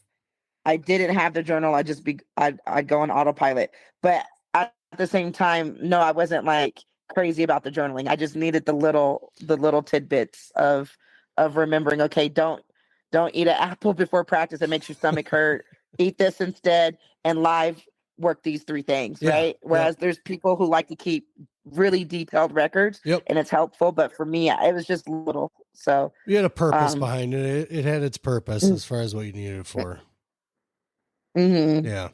I didn't have the journal, I'd go on autopilot. But at the same time, no, I wasn't like crazy about the journaling. I just needed the little tidbits of remembering, okay, don't eat an apple before practice. It makes your stomach hurt. Eat this instead, and live work these 3 things, right? Whereas there's people who like to keep really detailed records, and it's helpful. But for me, it was just little. So you had a purpose behind it. It had its purpose as far as what you needed it for. Mm-hmm. Yeah,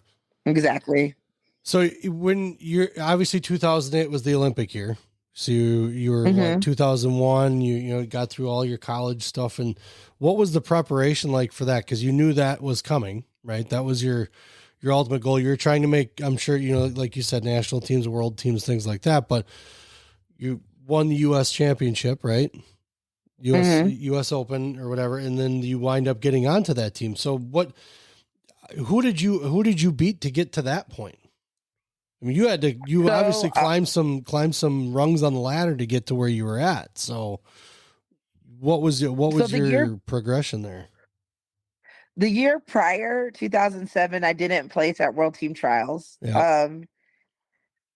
exactly. So when you're obviously 2008 was the Olympic year. So you were what, 2001, you got through all your college stuff. And what was the preparation like for that? Cause you knew that was coming, right? That was your ultimate goal. You were trying to make, I'm sure, like you said, national teams, world teams, things like that, but you won the US championship, right? US Open or whatever. And then you wind up getting onto that team. So who did you beat to get to that point? I mean, you obviously climb some rungs on the ladder to get to where you were at. So what was your progression there? The year prior, 2007, I didn't place at World Team Trials. Yeah.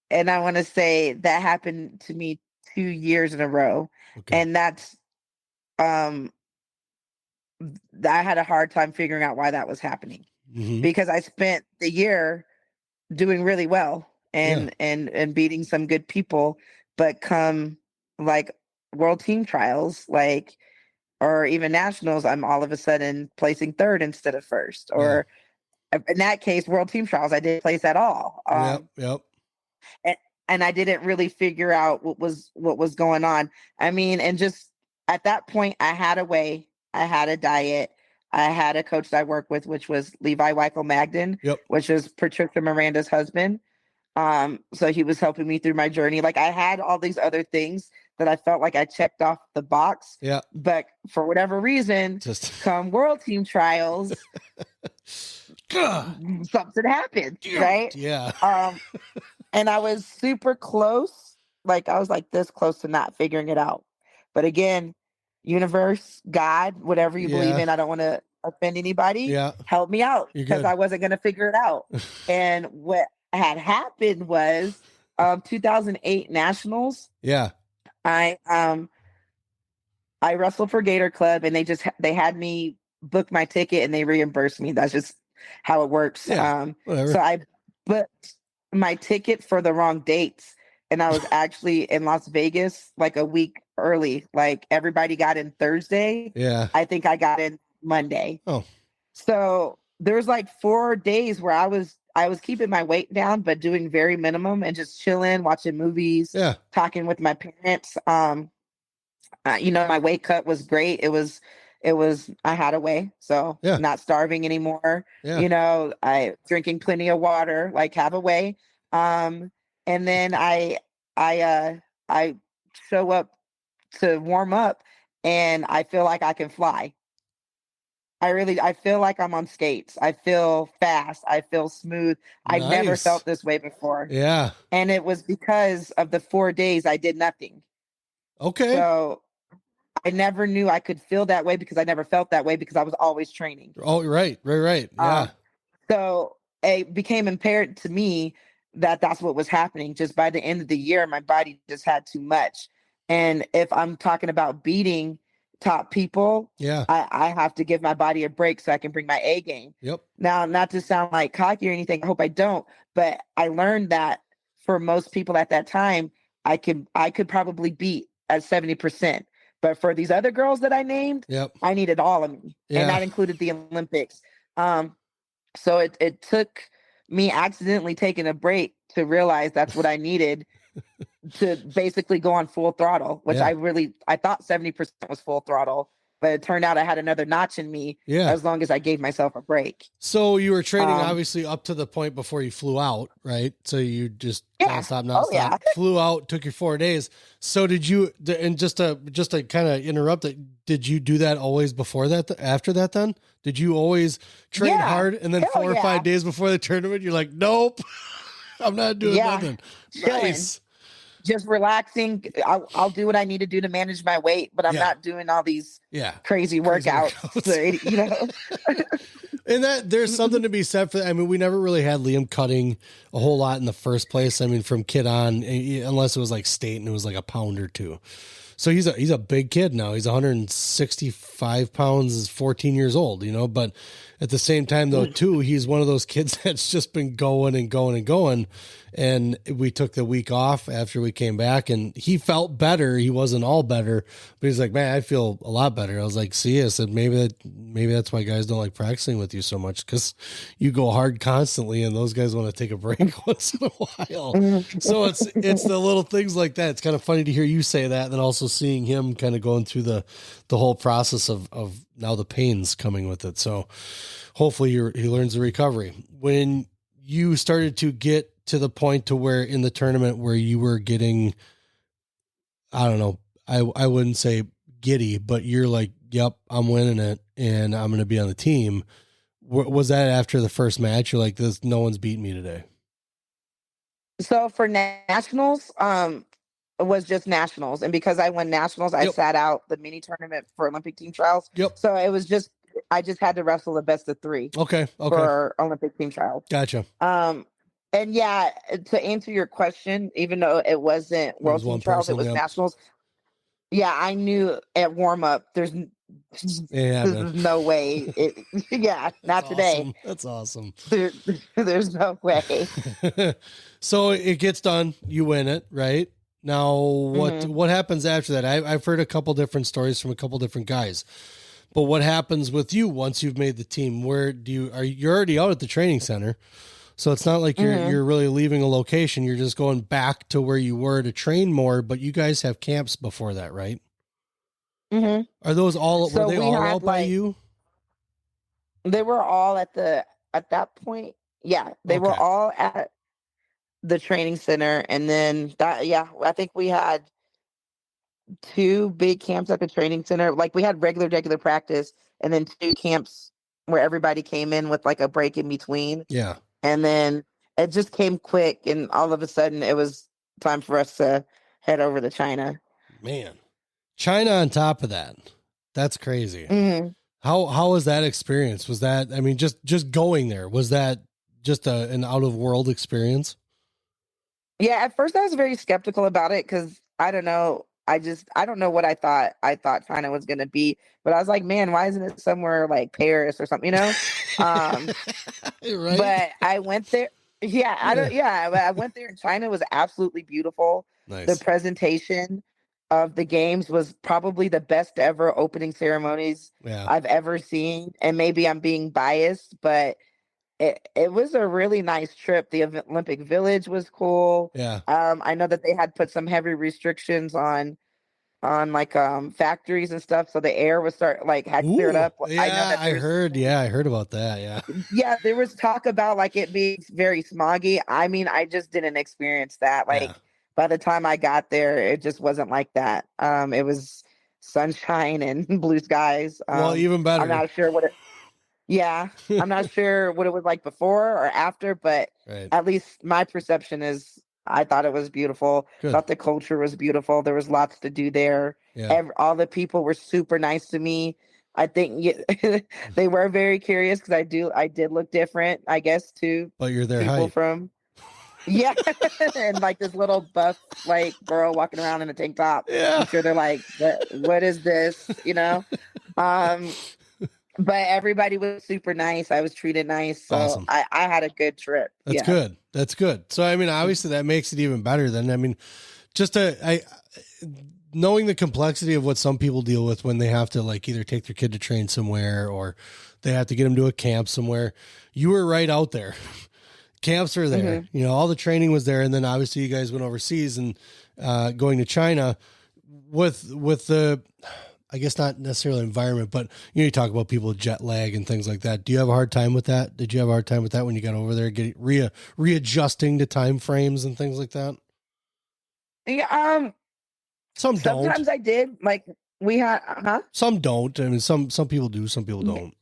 And I want to say that happened to me 2 years in a row. Okay. And that's, I had a hard time figuring out why that was happening because I spent the year doing really well and beating some good people, but come like World Team Trials, or even nationals, I'm all of a sudden placing 3rd instead of 1st. Or in that case, World Team Trials, I didn't place at all. Yep. And I didn't really figure out what was going on. I mean, and just at that point, I had a way, I had a diet, I had a coach that I worked with, which was Levi Weichel Magden, which is Patricia Miranda's husband. So he was helping me through my journey. Like I had all these other things that I felt like I checked off the box. Yeah. But for whatever reason, come World Team Trials, something happened, right? Yeah. And I was super close. Like I was like this close to not figuring it out. But again, universe, God, whatever you believe in, I don't want to offend anybody. Help me out because I wasn't going to figure it out. And what had happened was 2008 nationals. Yeah. I wrestled for Gator Club and they had me book my ticket and they reimbursed me. That's just how it works. Yeah, so I booked my ticket for the wrong dates. And I was actually in Las Vegas like a week early. Like everybody got in Thursday. Yeah. I think I got in Monday. Oh. So there was like 4 days where I was keeping my weight down, but doing very minimum and just chilling, watching movies, talking with my parents. My weight cut was great. It was, I had a way. So not starving anymore, I drinking plenty of water, like have a way. And then I show up to warm up and I feel like I can fly. I feel like I'm on skates. I feel fast. I feel smooth. I've never felt this way before. Yeah. And it was because of the 4 days I did nothing. Okay. So I never knew I could feel that way because I never felt that way because I was always training. Oh, right. Yeah. So it became apparent to me that that's what was happening. Just by the end of the year, my body just had too much. And if I'm talking about beating top people, Yeah. I have to give my body a break so I can bring my A game. Yep. Now, not to sound like cocky or anything, I hope I don't, but I learned that for most people at that time, I could probably beat at 70%. But for these other girls that I named, Yep. I needed all of me. Yeah. And that included the Olympics. So it took me accidentally taking a break to realize that's what I needed to basically go on full throttle, which Yeah. I thought 70% was full throttle, but it turned out I had another notch in me as long as I gave myself a break. So you were training obviously up to the point before you flew out, right? So you just nonstop, flew out, took your 4 days. So did you, and just to kind of interrupt it, did you do that always before that, after that then? Did you always train hard and then 4 or 5 days before the tournament, you're like, nope, I'm not doing nothing. Chilling. Nice. Just relaxing. I'll do what I need to do to manage my weight, but I'm not doing all these crazy workouts. You know? And that there's something to be said for that. I mean, we never really had Liam cutting a whole lot in the first place. I mean, from kid on, unless it was like state and it was like a pound or two. So he's a big kid now. He's 165 pounds, is 14 years old, you know, but at the same time though, too, he's one of those kids that's just been going and going and going. And we took the week off after we came back and he felt better. He wasn't all better, but he's like, man, I feel a lot better. I was like, see, I said, maybe that's why guys don't like practicing with you so much. Cause you go hard constantly and those guys want to take a break once in a while. So it's the little things like that. It's kind of funny to hear you say that. And then also seeing him kind of going through the whole process of now the pains coming with it. So hopefully he learns the recovery. When you started to get to the point to where in the tournament where you were getting, I don't know, I wouldn't say giddy, but you're like, yep, I'm winning it and I'm going to be on the team. Was that after the first match? You're like, no one's beating me today. So for nationals, it was just nationals. And because I won nationals, I sat out the mini tournament for Olympic team trials. Yep. So it was I just had to wrestle the best of 3. Okay. For Olympic team trials. Gotcha. And to answer your question, even though it wasn't world team trials, it was nationals. Yeah, I knew at warm up, there's no way. Not today. That's awesome. There's no way. So it gets done. You win it, right? Now, what happens after that? I've heard a couple different stories from a couple different guys. But what happens with you once you've made the team? Where you're already out at the training center? So it's not like you're really leaving a location. You're just going back to where you were to train more, but you guys have camps before that, right? Mm-hmm. Are those all, were they all out by you? They were all at that point. Yeah. They were all at the training center. And then I think we had 2 big camps at the training center. Like we had regular practice and then 2 camps where everybody came in with like a break in between. Yeah. And then it just came quick, and all of a sudden it was time for us to head over to China. Man, China on top of that. That's crazy. Mm-hmm. How was that experience? Was that, I mean, just going there, was that just an out of world experience? Yeah, at first I was very skeptical about it because I don't know. I don't know what I thought China was going to be, but I was like, man, why isn't it somewhere like Paris or something, you know? Right. But I went there. Yeah, I went there and China was absolutely beautiful. Nice. The presentation of the games was probably the best ever opening ceremonies I've ever seen. And maybe I'm being biased, but it was a really nice trip. The Olympic Village was cool. Yeah. I know that they had put some heavy restrictions on like factories and stuff, so the air was had cleared up. Yeah, I heard about that. Yeah. Yeah, there was talk about like it being very smoggy. I mean, I just didn't experience that. By the time I got there, it just wasn't like that. It was sunshine and blue skies. Well, even better. I'm not sure what it. Yeah, I'm not sure what it was like before or after, but at least my perception is I thought it was beautiful. Good. Thought the culture was beautiful. There was lots to do there. Yeah. All the people were super nice to me. I think they were very curious because I did look different, I guess, too. But you're their people height. from. Yeah. And like this little buff like girl walking around in a tank top. Yeah. I'm sure they're like, what is this? You know? But everybody was super nice. I was treated nice. So Awesome. I had a good trip. That's good. That's good. So, I mean, obviously that makes it even better then. I mean, just knowing the complexity of what some people deal with when they have to like either take their kid to train somewhere or they have to get them to a camp somewhere. You were right out there. Camps are there. You know, all the training was there. And then obviously you guys went overseas and going to China with the, I guess not necessarily environment, but you talk about people with jet lag and things like that. Do you have a hard time with that? Did you have a hard time with that when you got over there, getting readjusting to time frames and things like that? Yeah. Sometimes I did. Like we had, Some don't. I mean, some people do, some people don't.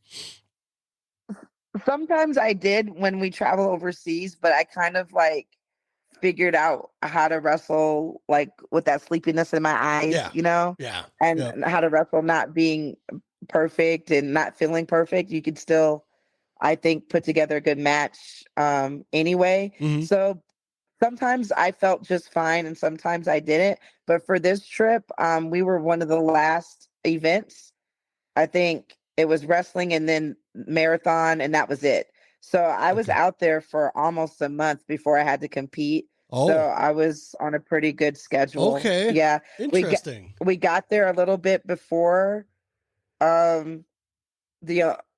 Sometimes I did when we travel overseas, but I kind of like figured out how to wrestle like with that sleepiness in my eyes, you know? Yeah. And how to wrestle not being perfect and not feeling perfect. You could still, I think, put together a good match anyway. So sometimes I felt just fine and sometimes I didn't. But for this trip, we were one of the last events. I think it was wrestling and then marathon, and that was it. So I was out there for almost a month before I had to compete. So I was on a pretty good schedule. Okay. Yeah. Interesting. We got there a little bit before the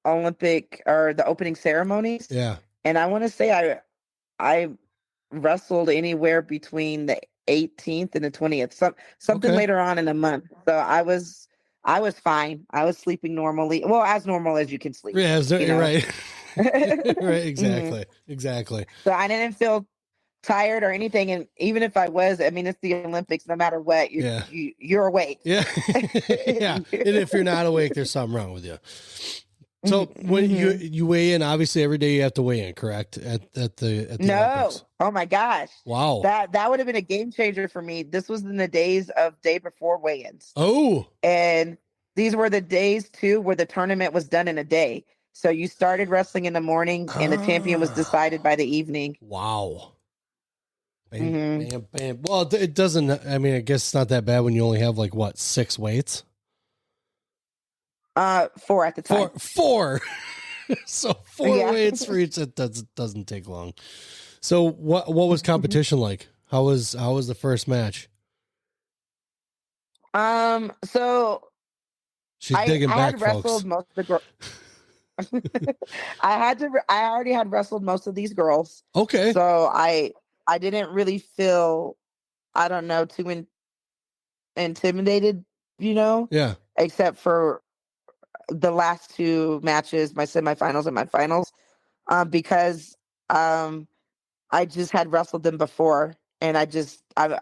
Olympic or the opening ceremonies. Yeah. And I want to say I wrestled anywhere between the 18th and the 20th, something later on in the month. So I was fine. I was sleeping normally. Well, as normal as you can sleep. Yeah, you're right. Right. Exactly. Exactly. So I didn't feel tired or anything. And even if I was, I mean, it's the Olympics, no matter what, you're awake. Yeah. Yeah. And if you're not awake, there's something wrong with you. So when you weigh in, obviously every day you have to weigh in, correct? At the Olympics. Oh my gosh. Wow. That would have been a game changer for me. This was in the days of day before weigh-ins. Oh. And these were the days too where the tournament was done in a day. So you started wrestling in the morning and the champion was decided by the evening. Wow. Bam, bam, bam. Well, it doesn't, I mean, I guess it's not that bad when you only have like what, 6 weights? 4 at the time. Four. So 4 weights for each. That doesn't take long. So what was competition like? How was the first match? So she's digging back, I had wrestled folks. most of the girls. I already had wrestled most of these girls. Okay. So I didn't really feel, I don't know, too intimidated, you know? Yeah. Except for the last 2 matches, my semifinals and my finals, because I just had wrestled them before, and I'm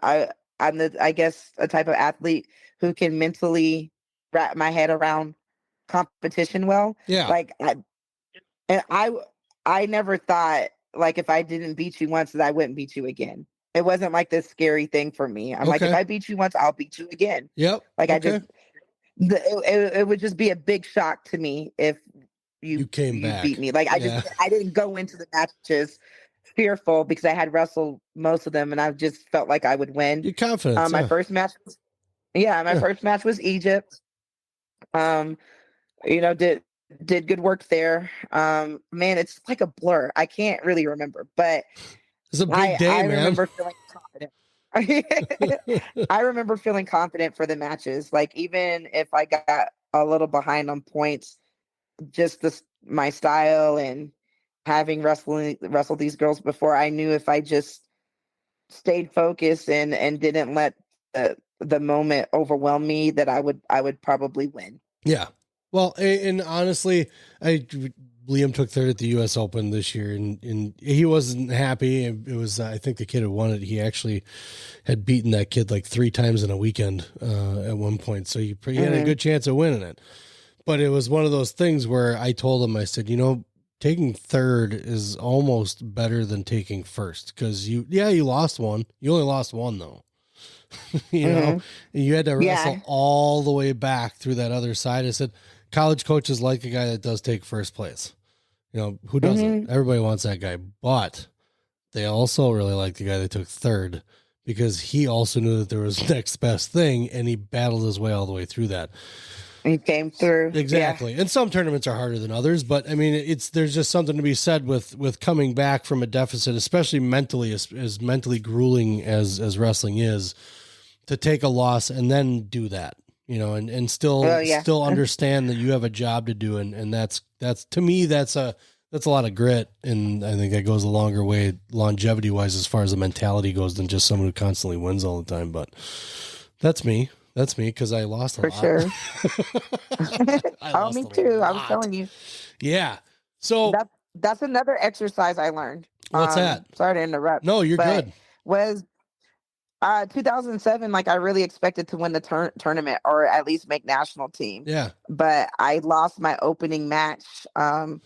I guess a type of athlete who can mentally wrap my head around competition well. Yeah. Like I never thought like if I didn't beat you once that I wouldn't beat you again. It wasn't like this scary thing for me. I'm like, if I beat you once, I'll beat you again. Yep. Like it would just be a big shock to me if you came back. Beat me. Like I didn't go into the matches fearful because I had wrestled most of them and I just felt like I would win. You're confident. My first match was, first match was Egypt. Did good work there. Man, it's like a blur. I can't really remember, but it's a big day, I man. remember feeling confident. I remember feeling confident for the matches. Like even if I got a little behind on points, just my style and having wrestled these girls before, I knew if I just stayed focused and didn't let the moment overwhelm me, that I would probably win. Yeah. Well, and honestly, Liam took third at the U.S. Open this year, and he wasn't happy. It was, I think the kid who won it, he actually had beaten that kid like 3 times in a weekend at one point. So he had a good chance of winning it. But it was one of those things where I told him, I said, taking third is almost better than taking first because you lost one. You only lost one though. You know, and you had to wrestle all the way back through that other side. I said, college coaches like a guy that does take first place. Who doesn't? Everybody wants that guy, but they also really liked the guy that took third because he also knew that there was next best thing, and he battled his way all the way through that. He came through. Exactly. And some tournaments are harder than others, but I mean, there's just something to be said with coming back from a deficit, especially mentally, as mentally grueling as wrestling is, to take a loss and then do that, and still understand that you have a job to do. And that's to me, that's a lot of grit. And I think that goes a longer way longevity wise, as far as the mentality goes, than just someone who constantly wins all the time. But that's me. That's me, because I lost a lot. For sure. Me too. I was telling you. Yeah. So that's another exercise I learned. What's that? Sorry to interrupt. No, you're good. Was 2007, like I really expected to win the tournament or at least make national team. Yeah. But I lost my opening match to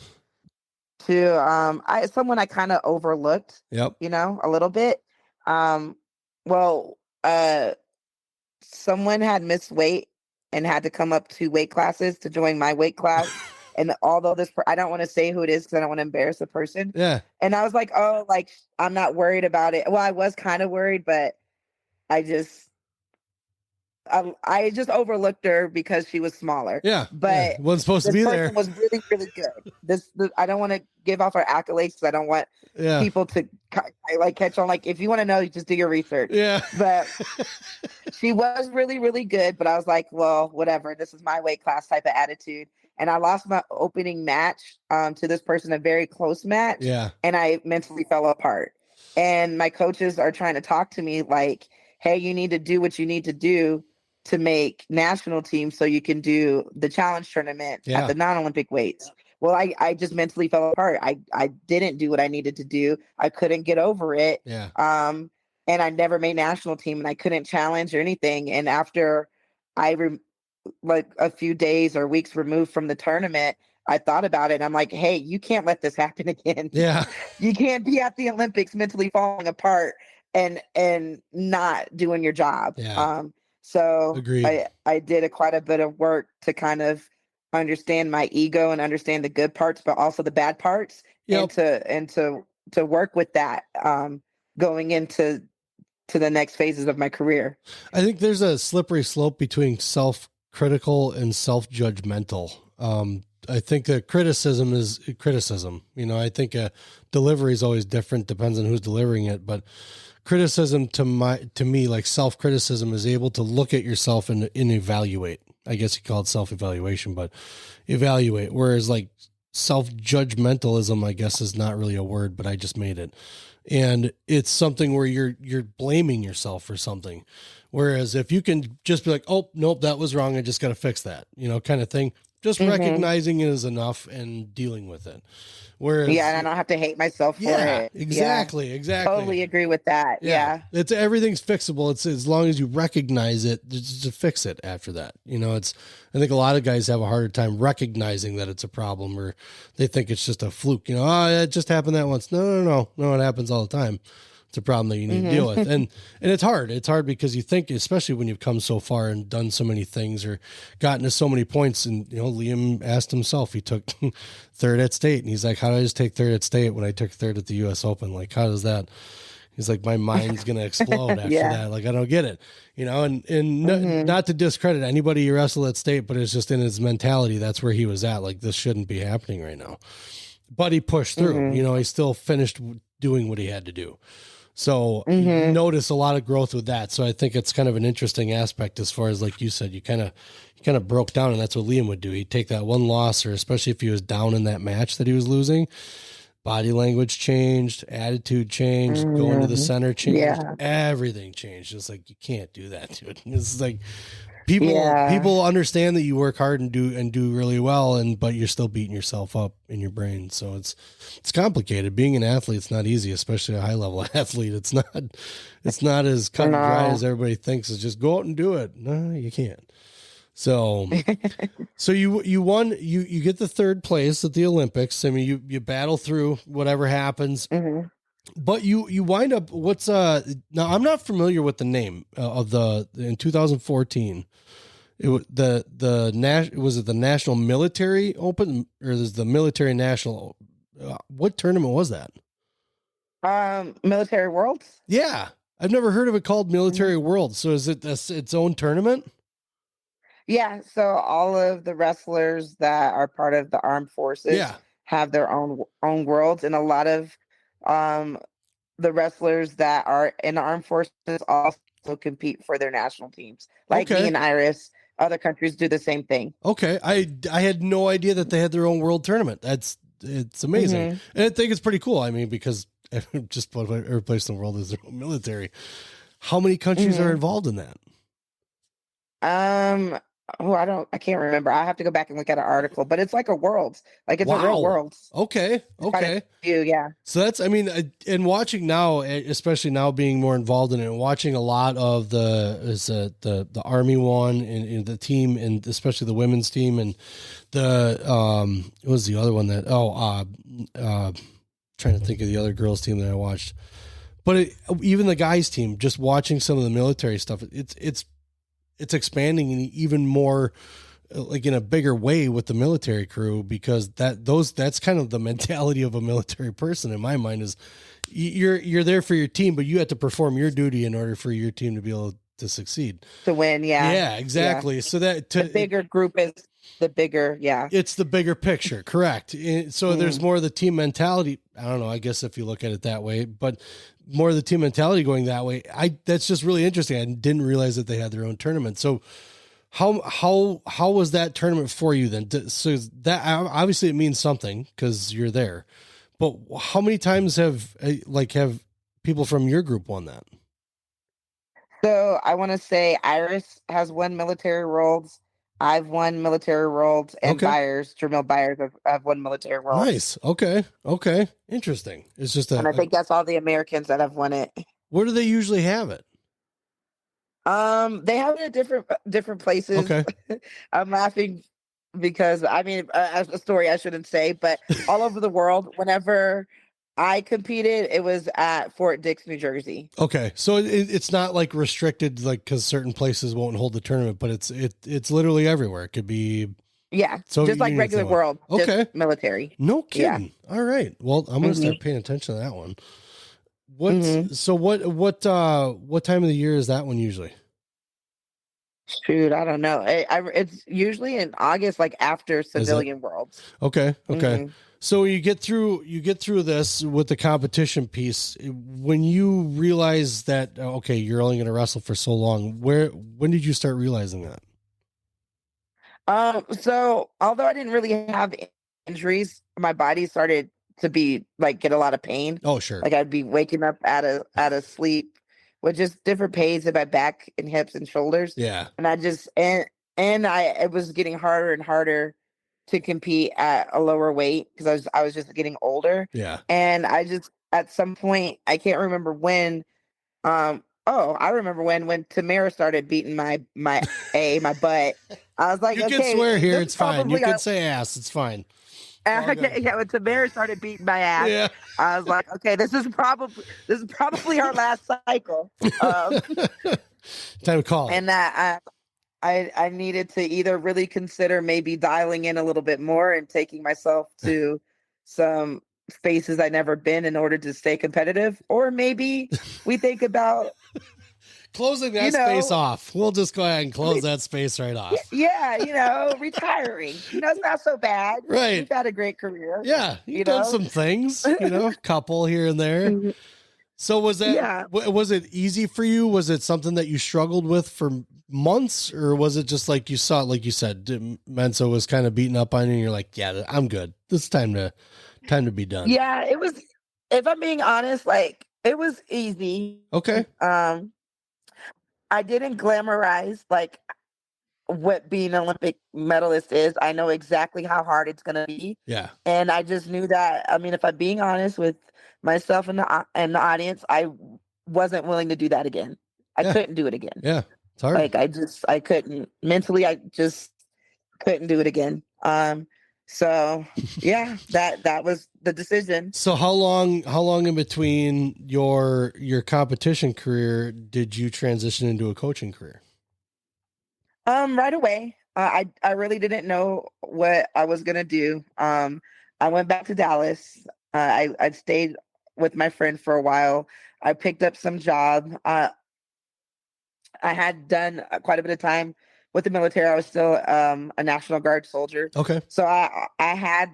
someone I kind of overlooked. Yep. A little bit. Someone had missed weight and had to come up 2 weight classes to join my weight class. And although I don't want to say who it is because I don't want to embarrass the person. Yeah. And I was like, oh, like, I'm not worried about it. Well, I was kind of worried, but I just overlooked her because she was smaller. Yeah. But wasn't supposed to be there. Was really, really good. I don't want to give off our accolades because I don't want people to catch on. Like, if you want to know, you just do your research. Yeah. But she was really, really good. But I was like, well, whatever. This is my weight class type of attitude. And I lost my opening match to this person, a very close match. Yeah. And I mentally fell apart. And my coaches are trying to talk to me like, hey, you need to do what you need to do to make national team so you can do the challenge tournament at the non-Olympic weights. Well, I just mentally fell apart. I didn't do what I needed to do. I couldn't get over it. Yeah. And I never made national team and I couldn't challenge or anything. And after like a few days or weeks removed from the tournament, I thought about it and I'm like, hey, you can't let this happen again. Yeah. You can't be at the Olympics mentally falling apart and not doing your job. Yeah. So Agreed. I did quite a bit of work to kind of understand my ego and understand the good parts, but also the bad parts. Yep. And to work with that going into the next phases of my career. I think there's a slippery slope between self-critical and self-judgmental. I think that criticism is criticism. I think delivery is always different, depends on who's delivering it, but criticism to me, like self-criticism, is able to look at yourself and evaluate. I guess you call it self-evaluation, but evaluate. Whereas like self-judgmentalism, I guess, is not really a word, but I just made it. And it's something where you're blaming yourself for something. Whereas if you can just be like, oh, nope, that was wrong, I just got to fix that, kind of thing. Just recognizing it is enough and dealing with it. Whereas, and I don't have to hate myself for it. Exactly. Totally agree with that. Yeah. It's everything's fixable. It's as long as you recognize it, just to fix it after that. I think a lot of guys have a harder time recognizing that it's a problem, or they think it's just a fluke. It just happened that once. No, it happens all the time. It's a problem that you need to deal with. And it's hard. It's hard because you think, especially when you've come so far and done so many things or gotten to so many points. And, Liam asked himself, he took third at state, and he's like, how did I just take third at state when I took third at the US Open? Like, how does that? He's like, my mind's going to explode after that. Like, I don't get it, not to discredit anybody who wrestled at state, but it's just in his mentality. That's where he was at. Like, this shouldn't be happening right now, but he pushed through, he still finished doing what he had to do. So you notice a lot of growth with that. So I think it's kind of an interesting aspect as far as, like you said, you kind of broke down, and that's what Liam would do. He'd take that one loss, or especially if he was down in that match that he was losing, body language changed, attitude changed, going to the center changed, everything changed. It's like, you can't do that, dude. It's like people understand that you work hard and do really well, but you're still beating yourself up in your brain. So it's complicated. Being an athlete's not easy, especially a high level athlete. It's not as cut and dry as everybody thinks. It's just go out and do it. No, you can't. So you won, you get the third place at the Olympics. I mean, you battle through whatever happens, but you wind up, now I'm not familiar with the name in 2014, was it the National Military Open, or is the Military National, what tournament was that? Military Worlds. Yeah, I've never heard of it called Military Worlds. So is it its own tournament? Yeah, so all of the wrestlers that are part of the armed forces Yeah. have their own worlds, and a lot of um the wrestlers that are in the armed forces also compete for their national teams. Like me Okay. and Iris, other countries do the same thing. Okay. I had no idea that they had their own world tournament. It's amazing. And I think it's pretty cool. I mean, because just about every place in the world is their own military. How many countries are involved in that? I can't remember. I have to go back and look at an article, but it's like a world. Like it's a real world. Okay. Okay. Yeah. So that's, I mean, and watching now, especially now being more involved in it, and watching a lot of the Army one and the team, and especially the women's team, and the what was the other one that trying to think of the other girls team that I watched, but even the guys team, just watching some of the military stuff, it's expanding in even more, like in a bigger way with the military crew, because that's kind of the mentality of a military person in my mind, is you're there for your team, but you have to perform your duty in order for your team to be able to succeed, to win. Yeah, exactly. Yeah. So that the bigger group is the bigger. Yeah, it's the bigger picture. Correct. So there's more of the team mentality. I don't know, I guess if you look at it that way, but more of the team mentality going that way. That's just really interesting. I didn't realize that they had their own tournament. So how was that tournament for you then? So that obviously it means something because you're there, but how many times have people from your group won that? So I want to say Iris has won military worlds. I've won military worlds, and Jamil Byers have won military worlds. Nice. Okay. Interesting. It's just and I think that's all the Americans that have won it. Where do they usually have it? They have it at different places. Okay. I'm laughing because a story I shouldn't say, but all over the world, whenever I competed, it was at Fort Dix, New Jersey. Okay, so it's not like restricted, like because certain places won't hold the tournament, but it's literally everywhere. It could be so just like regular world. Okay, military. No kidding. Yeah. All right. Well, I'm gonna start paying attention to that one. So what time of the year is that one usually? Shoot, I don't know. It's usually in August, like after Civilian Worlds. Okay. So you get through this with the competition piece. When you realize that you're only going to wrestle for so long, when did you start realizing that? So although I didn't really have injuries, my body started to get a lot of pain. Oh, sure. Like I'd be waking up out of sleep with just different pains in my back and hips and shoulders. Yeah. And it was getting harder and harder to compete at a lower weight because I was just getting older. Yeah. And I just, at some point, I can't remember when, I remember when Tamara started beating my butt. I was like, you can swear here, it's fine. You can say ass, it's fine. When Tamara started beating my ass, I was like, okay, this is probably our last cycle. Time to call. And that I needed to either really consider maybe dialing in a little bit more and taking myself to some spaces I'd never been in order to stay competitive, or maybe we think about closing that space off. We'll just go ahead and close that space right off. Yeah, retiring. It's not so bad. Right. You've had a great career. Yeah, you've done some things, couple here and there. So was it easy for you? Was it something that you struggled with for months, or was it just like you saw, like you said, Mensa was kind of beating up on you and you're like, yeah, I'm good. It's time to be done. Yeah, it was, if I'm being honest, it was easy. Okay. I didn't glamorize what being an Olympic medalist is. I know exactly how hard it's going to be. Yeah. And I just knew that, if I'm being honest with myself and the audience, I wasn't willing to do that again. I couldn't do it again. Yeah. It's hard. I couldn't mentally, I just couldn't do it again. So yeah, that was the decision. So how long in between your competition career did you transition into a coaching career? Right away. I really didn't know what I was gonna do. I went back to Dallas. I stayed with my friend for a while. I picked up some job. I had done quite a bit of time with the military. I was still a National Guard soldier. Okay. So I had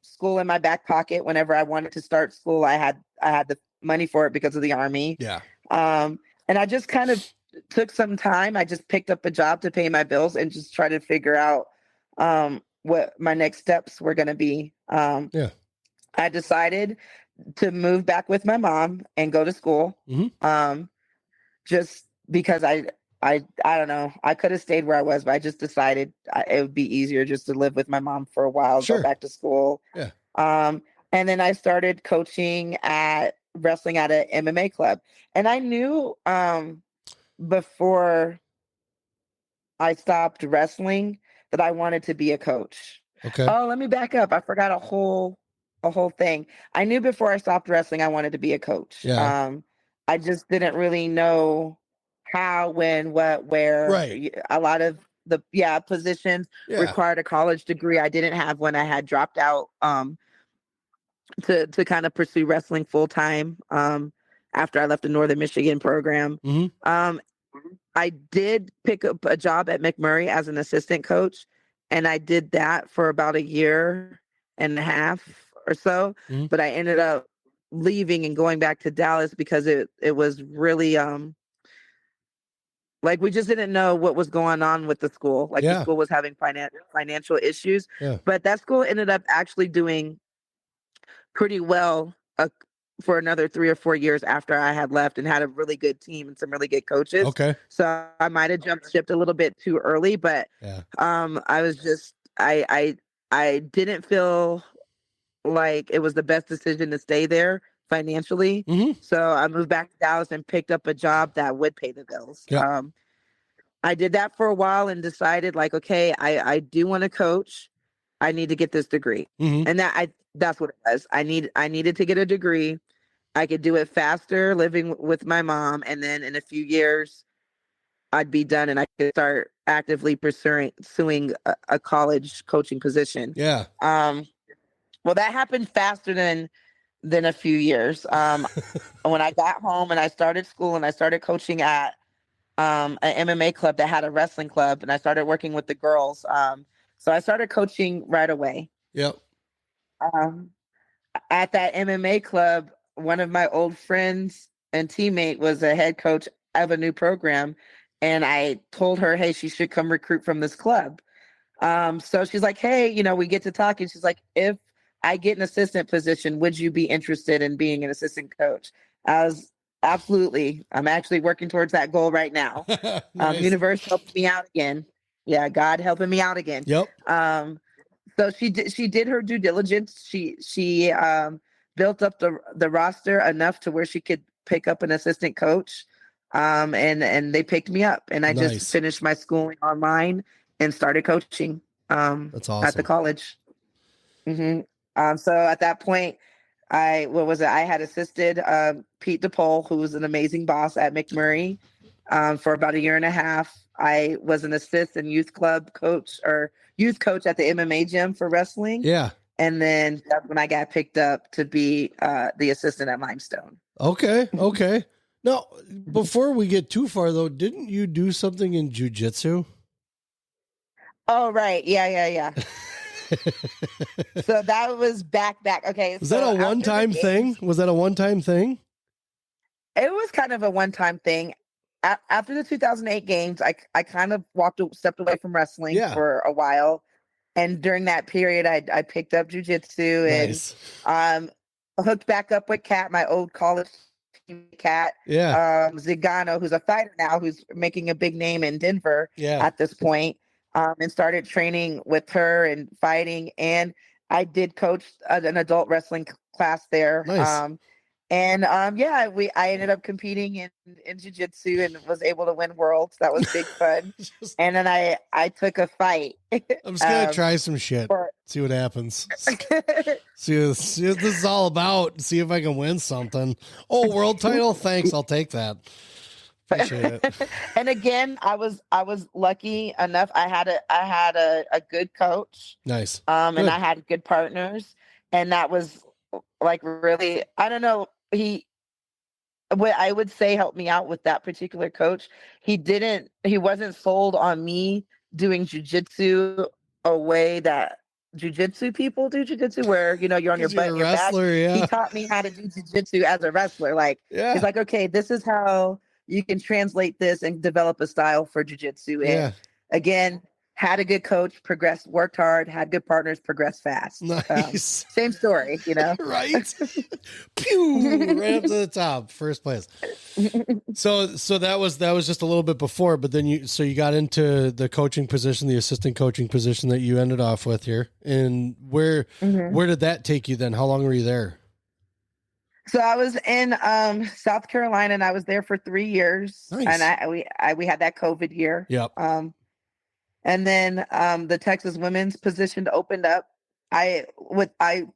school in my back pocket. Whenever I wanted to start school, I had the money for it because of the Army. Yeah. And I just kind of took some time. I just picked up a job to pay my bills and just try to figure out what my next steps were going to be. Yeah. I decided to move back with my mom and go to school. Mm-hmm. Just because I don't know, I could have stayed where I was, but I just decided it would be easier just to live with my mom for a while, Sure. go back to school. Yeah. And then I started coaching at wrestling at an MMA club. And I knew before I stopped wrestling that I wanted to be a coach. Okay. Oh, let me back up. I forgot a whole thing. I knew before I stopped wrestling I wanted to be a coach. Yeah. I just didn't really know how, when, what, where. Right. A lot of the positions required a college degree. I didn't have one. I had dropped out to kind of pursue wrestling full time after I left the Northern Michigan program. Mm-hmm. I did pick up a job at McMurray as an assistant coach, and I did that for about a year and a half or so. Mm-hmm. But I ended up leaving and going back to Dallas because it was really like we just didn't know what was going on with the school. Like the school was having financial issues. Yeah. But that school ended up actually doing pretty well for another 3 or 4 years after I had left, and had a really good team and some really good coaches. Okay. So I might have jumped ship a little bit too early, but I was just I didn't feel like it was the best decision to stay there financially. Mm-hmm. So I moved back to Dallas and picked up a job that would pay the bills. Yeah. I did that for a while and decided, like, okay, I do want to coach. I need to get this degree. Mm-hmm. And that's what it was. I needed to get a degree. I could do it faster living with my mom, and then in a few years I'd be done and I could start actively pursuing a college coaching position. Yeah. Well, that happened faster than a few years. When I got home and I started school and I started coaching at an MMA club that had a wrestling club, and I started working with the girls. So I started coaching right away. Yep. At that MMA club, one of my old friends and teammate was a head coach of a new program, and I told her, hey, she should come recruit from this club. So she's like, hey, we get to talk, and she's like, if I get an assistant position, would you be interested in being an assistant coach? I was absolutely. I'm actually working towards that goal right now. Nice. Universe helped me out again. Yeah, God helping me out again. Yep. So she did her due diligence. She built up the roster enough to where she could pick up an assistant coach. And they picked me up, and I just finished my schooling online and started coaching. That's awesome. At the college. Mm-hmm. So at that point, I had assisted Pete DePaul, who was an amazing boss at McMurray, for about a year and a half. I was an assistant youth club coach or youth coach at the MMA gym for wrestling. Yeah. And then that's when I got picked up to be the assistant at Limestone. Okay. Okay. Now, before we get too far though, didn't you do something in jiu-jitsu? Oh, right. Yeah. So that was back. Okay. Was that a one-time thing? Was that a one-time thing? It was kind of a one-time thing. After the 2008 games, I kind of stepped away from wrestling for a while. And during that period, I picked up jiu-jitsu and hooked back up with Kat, my old college team, Kat. Yeah. Zigano, who's a fighter now, who's making a big name in Denver at this point. And started training with her and fighting. And I did coach an adult wrestling class there. Nice. I ended up competing in jiu-jitsu and was able to win worlds. That was big fun. And then I took a fight. I'm just gonna try some shit. See what happens. see what this is all about. See if I can win something. Oh, world title? Thanks. I'll take that. Appreciate it. And again, I was lucky enough. I had a good coach. Nice. And I had good partners, and that was like really, I don't know. What I would say helped me out with that particular coach. He wasn't sold on me doing jujitsu a way that jujitsu people do jujitsu, where, you're on your Because butt you're a and your back. wrestler, He yeah. taught me how to do jujitsu as a wrestler. Like, Yeah. he's like, okay, this is how you can translate this and develop a style for jujitsu. Yeah. And again, had a good coach, progressed, worked hard, had good partners, progressed fast. Nice. Same story, Right? Pew! Right up to the top, first place. So that was just a little bit before, but then you got into the coaching position, the assistant coaching position that you ended off with here. And where did that take you then? How long were you there? So I was in South Carolina, and I was there for 3 years. Nice. And we had that COVID year. Yep. And then the Texas women's position opened up. I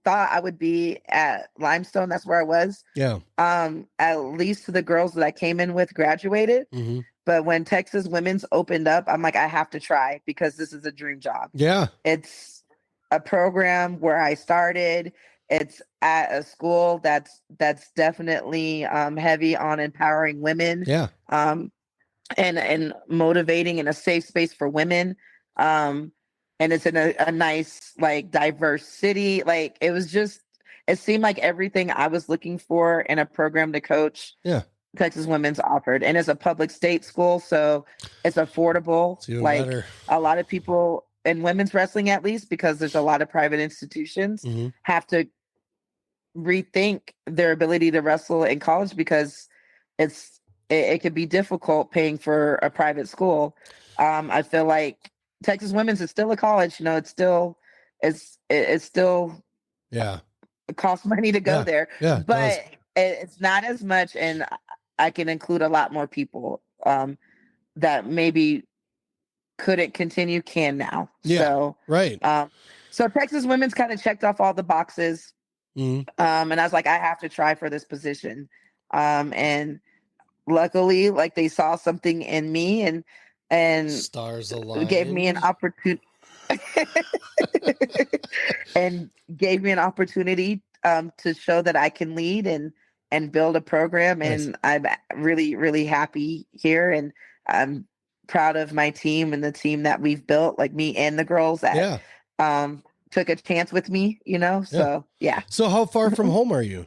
thought I would be at Limestone. That's where I was. Yeah. At least the girls that I came in with graduated. Mm-hmm. But when Texas women's opened up, I'm like, I have to try, because this is a dream job. Yeah. It's a program where I started. It's at a school that's definitely heavy on empowering women. Yeah. And motivating in a safe space for women. And it's in a nice, like, diverse city. Like, it seemed like everything I was looking for in a program to coach. Yeah. Texas Women's offered. And it's a public state school, so it's affordable. It's even like better. A lot of people in women's wrestling, at least, because there's a lot of private institutions, have to rethink their ability to wrestle in college, because it could be difficult paying for a private school. I feel like Texas Women's is still a college. It's still yeah. It costs money to go there. Yeah, but it's not as much, and I can include a lot more people that maybe couldn't continue can now. Yeah. So right. So Texas Women's kind of checked off all the boxes. And I was like, I have to try for this position. And luckily, like, they saw something in me, and stars aligned, gave me an opportunity and gave me an opportunity to show that I can lead and build a program. Nice. And I'm really, really happy here, and I'm proud of my team and the team that we've built, like me and the girls that took a chance with me, So yeah. So how far from home are you?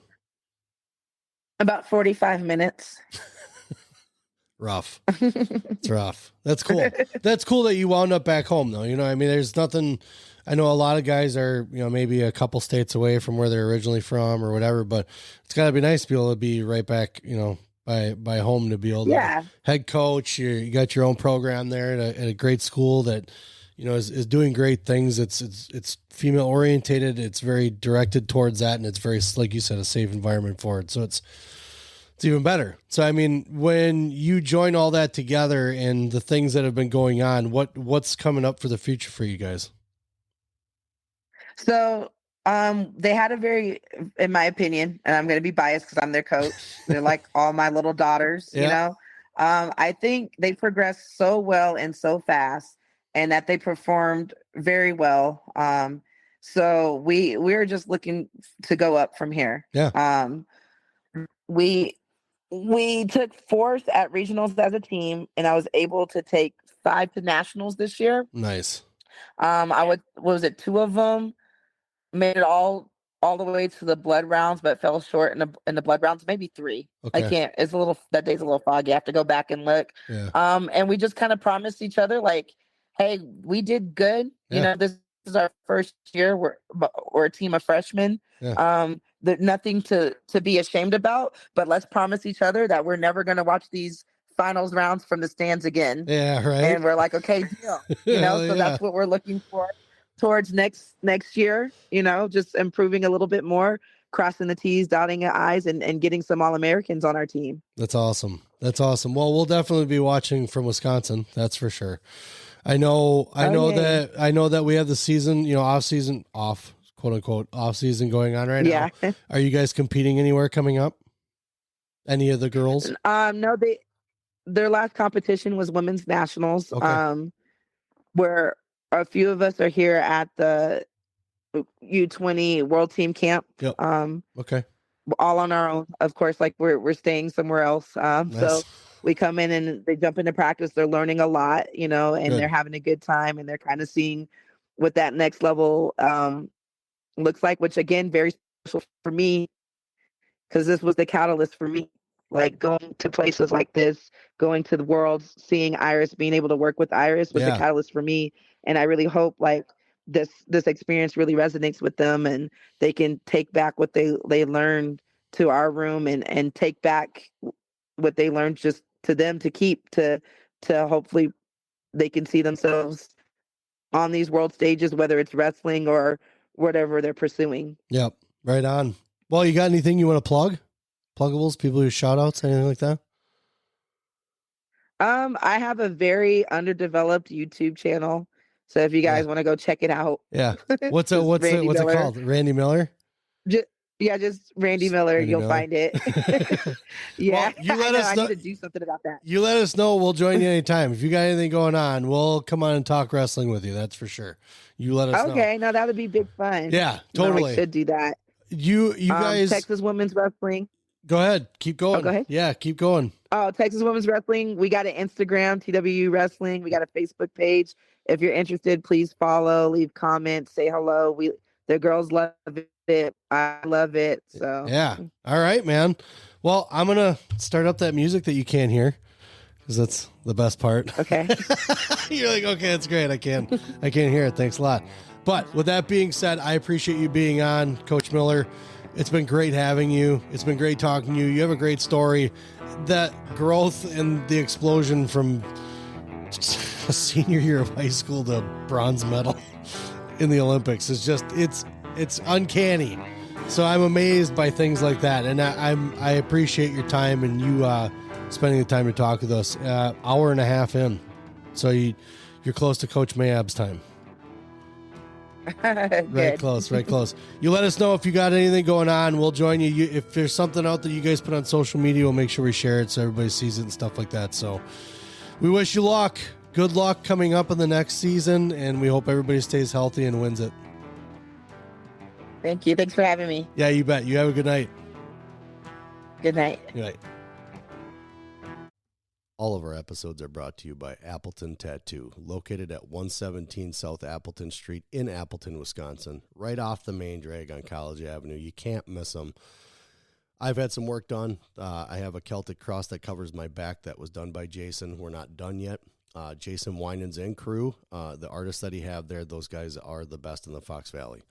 About 45 minutes. Rough. It's rough. That's cool. That's cool that you wound up back home, though. I mean, there's nothing. I know a lot of guys are, maybe a couple states away from where they're originally from or whatever, but it's got to be nice to be able to be right back, by home, to be able to head coach. You got your own program there at a great school that, is doing great things. It's female orientated. It's very directed towards that. And it's very, like you said, a safe environment for it. So it's even better. So, I mean, when you join all that together and the things that have been going on, what's coming up for the future for you guys? So, they had a very, in my opinion, and I'm going to be biased because I'm their coach. They're like all my little daughters, I think they progressed so well and so fast, and that they performed very well. So we're just looking to go up from here. Yeah. We took 4th at regionals as a team, and I was able to take 5 to nationals this year. Nice. What was it? 2 of them made it all the way to the blood rounds, but fell short in the blood rounds. Maybe 3. Okay. I can't. That day's a little foggy. I have to go back and look. Yeah. And we just kind of promised each other, like, hey, we did good. Yeah. This is our first year. We're a team of freshmen. Yeah. There's nothing to be ashamed about, but let's promise each other that we're never going to watch these finals rounds from the stands again. Yeah, right. And we're like, okay, deal. So that's what we're looking for towards next year, just improving a little bit more, crossing the T's, dotting the I's, and getting some All-Americans on our team. That's awesome. Well, we'll definitely be watching from Wisconsin. That's for sure. I know that we have the season, quote unquote, off season going on right now. Yeah. Are you guys competing anywhere coming up? Any of the girls? No, their last competition was women's nationals. Okay. Where a few of us are here at the U20 World Team Camp. Yep. Okay. All on our own, of course. Like we're staying somewhere else. Nice. So we come in and they jump into practice. They're learning a lot, and Good. they're having a good time, and they're kind of seeing what that next level looks like. Which again, very special for me, because this was the catalyst for me. Like going to places like this, going to the world, seeing Iris, being able to work with Iris was the catalyst for me. And I really hope like this experience really resonates with them, and they can take back what they learned to our room, and take back what they learned just to them to keep to hopefully they can see themselves on these world stages, whether it's wrestling or whatever they're pursuing. Yep. Right on. Well, you got anything you want to plug? Pluggables, people who shout outs, anything like that? I have a very underdeveloped YouTube channel. So if you guys want to go check it out. Yeah. What's it called? Randy Miller? Just Randy Miller. You'll find it. Yeah. Well, you let us know. I need to do something about that. You let us know. We'll join you anytime. If you got anything going on, we'll come on and talk wrestling with you. That's for sure. You let us know. Okay. No, that would be big fun. Yeah, totally. I should do that. You guys. Texas Women's Wrestling. Go ahead. Keep going. Go ahead. Yeah, keep going. Oh, Texas Women's Wrestling. We got an Instagram, TW Wrestling. We got a Facebook page. If you're interested, please follow, leave comments, say hello. The girls love it. I love it. So yeah. All right, man. Well, I'm gonna start up that music that you can't hear, because that's the best part. Okay. You're like, okay, that's great. I can't hear it. Thanks a lot. But with that being said, I appreciate you being on, Coach Miller. It's been great having you. It's been great talking to you. You have a great story. That growth and the explosion from a senior year of high school to bronze medal in the Olympics is just, it's uncanny. So I'm amazed by things like that. And I appreciate your time and you spending the time to talk with us. Hour and a half in. So you're close to Coach Mayab's time. Right close. You let us know if you got anything going on. We'll join you. If there's something out that you guys put on social media, we'll make sure we share it so everybody sees it and stuff like that. So we wish you luck. Good luck coming up in the next season, and we hope everybody stays healthy and wins it. Thank you. Thanks for having me. Yeah, you bet. You have a good night. Good night. Good night. All of our episodes are brought to you by Appleton Tattoo, located at 117 South Appleton Street in Appleton, Wisconsin, right off the main drag on College Avenue. You can't miss them. I've had some work done. I have a Celtic cross that covers my back that was done by Jason. We're not done yet. Jason Winans and crew, the artists that he have there, those guys are the best in the Fox Valley.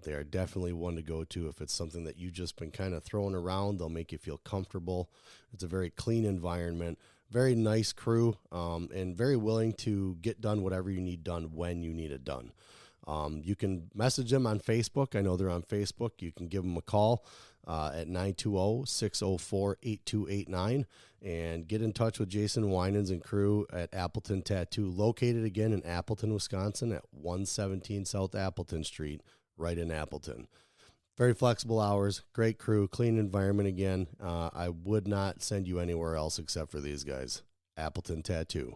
They are definitely one to go to if it's something that you've just been kind of throwing around. They'll make you feel comfortable. It's a very clean environment, very nice crew, and very willing to get done whatever you need done when you need it done. You can message them on Facebook. I know they're on Facebook. You can give them a call at 920-604-8289 and get in touch with Jason Winans and crew at Appleton Tattoo, located again in Appleton, Wisconsin at 117 South Appleton Street, right in Appleton. Very flexible hours, great crew, clean environment again. I would not send you anywhere else except for these guys. Appleton Tattoo.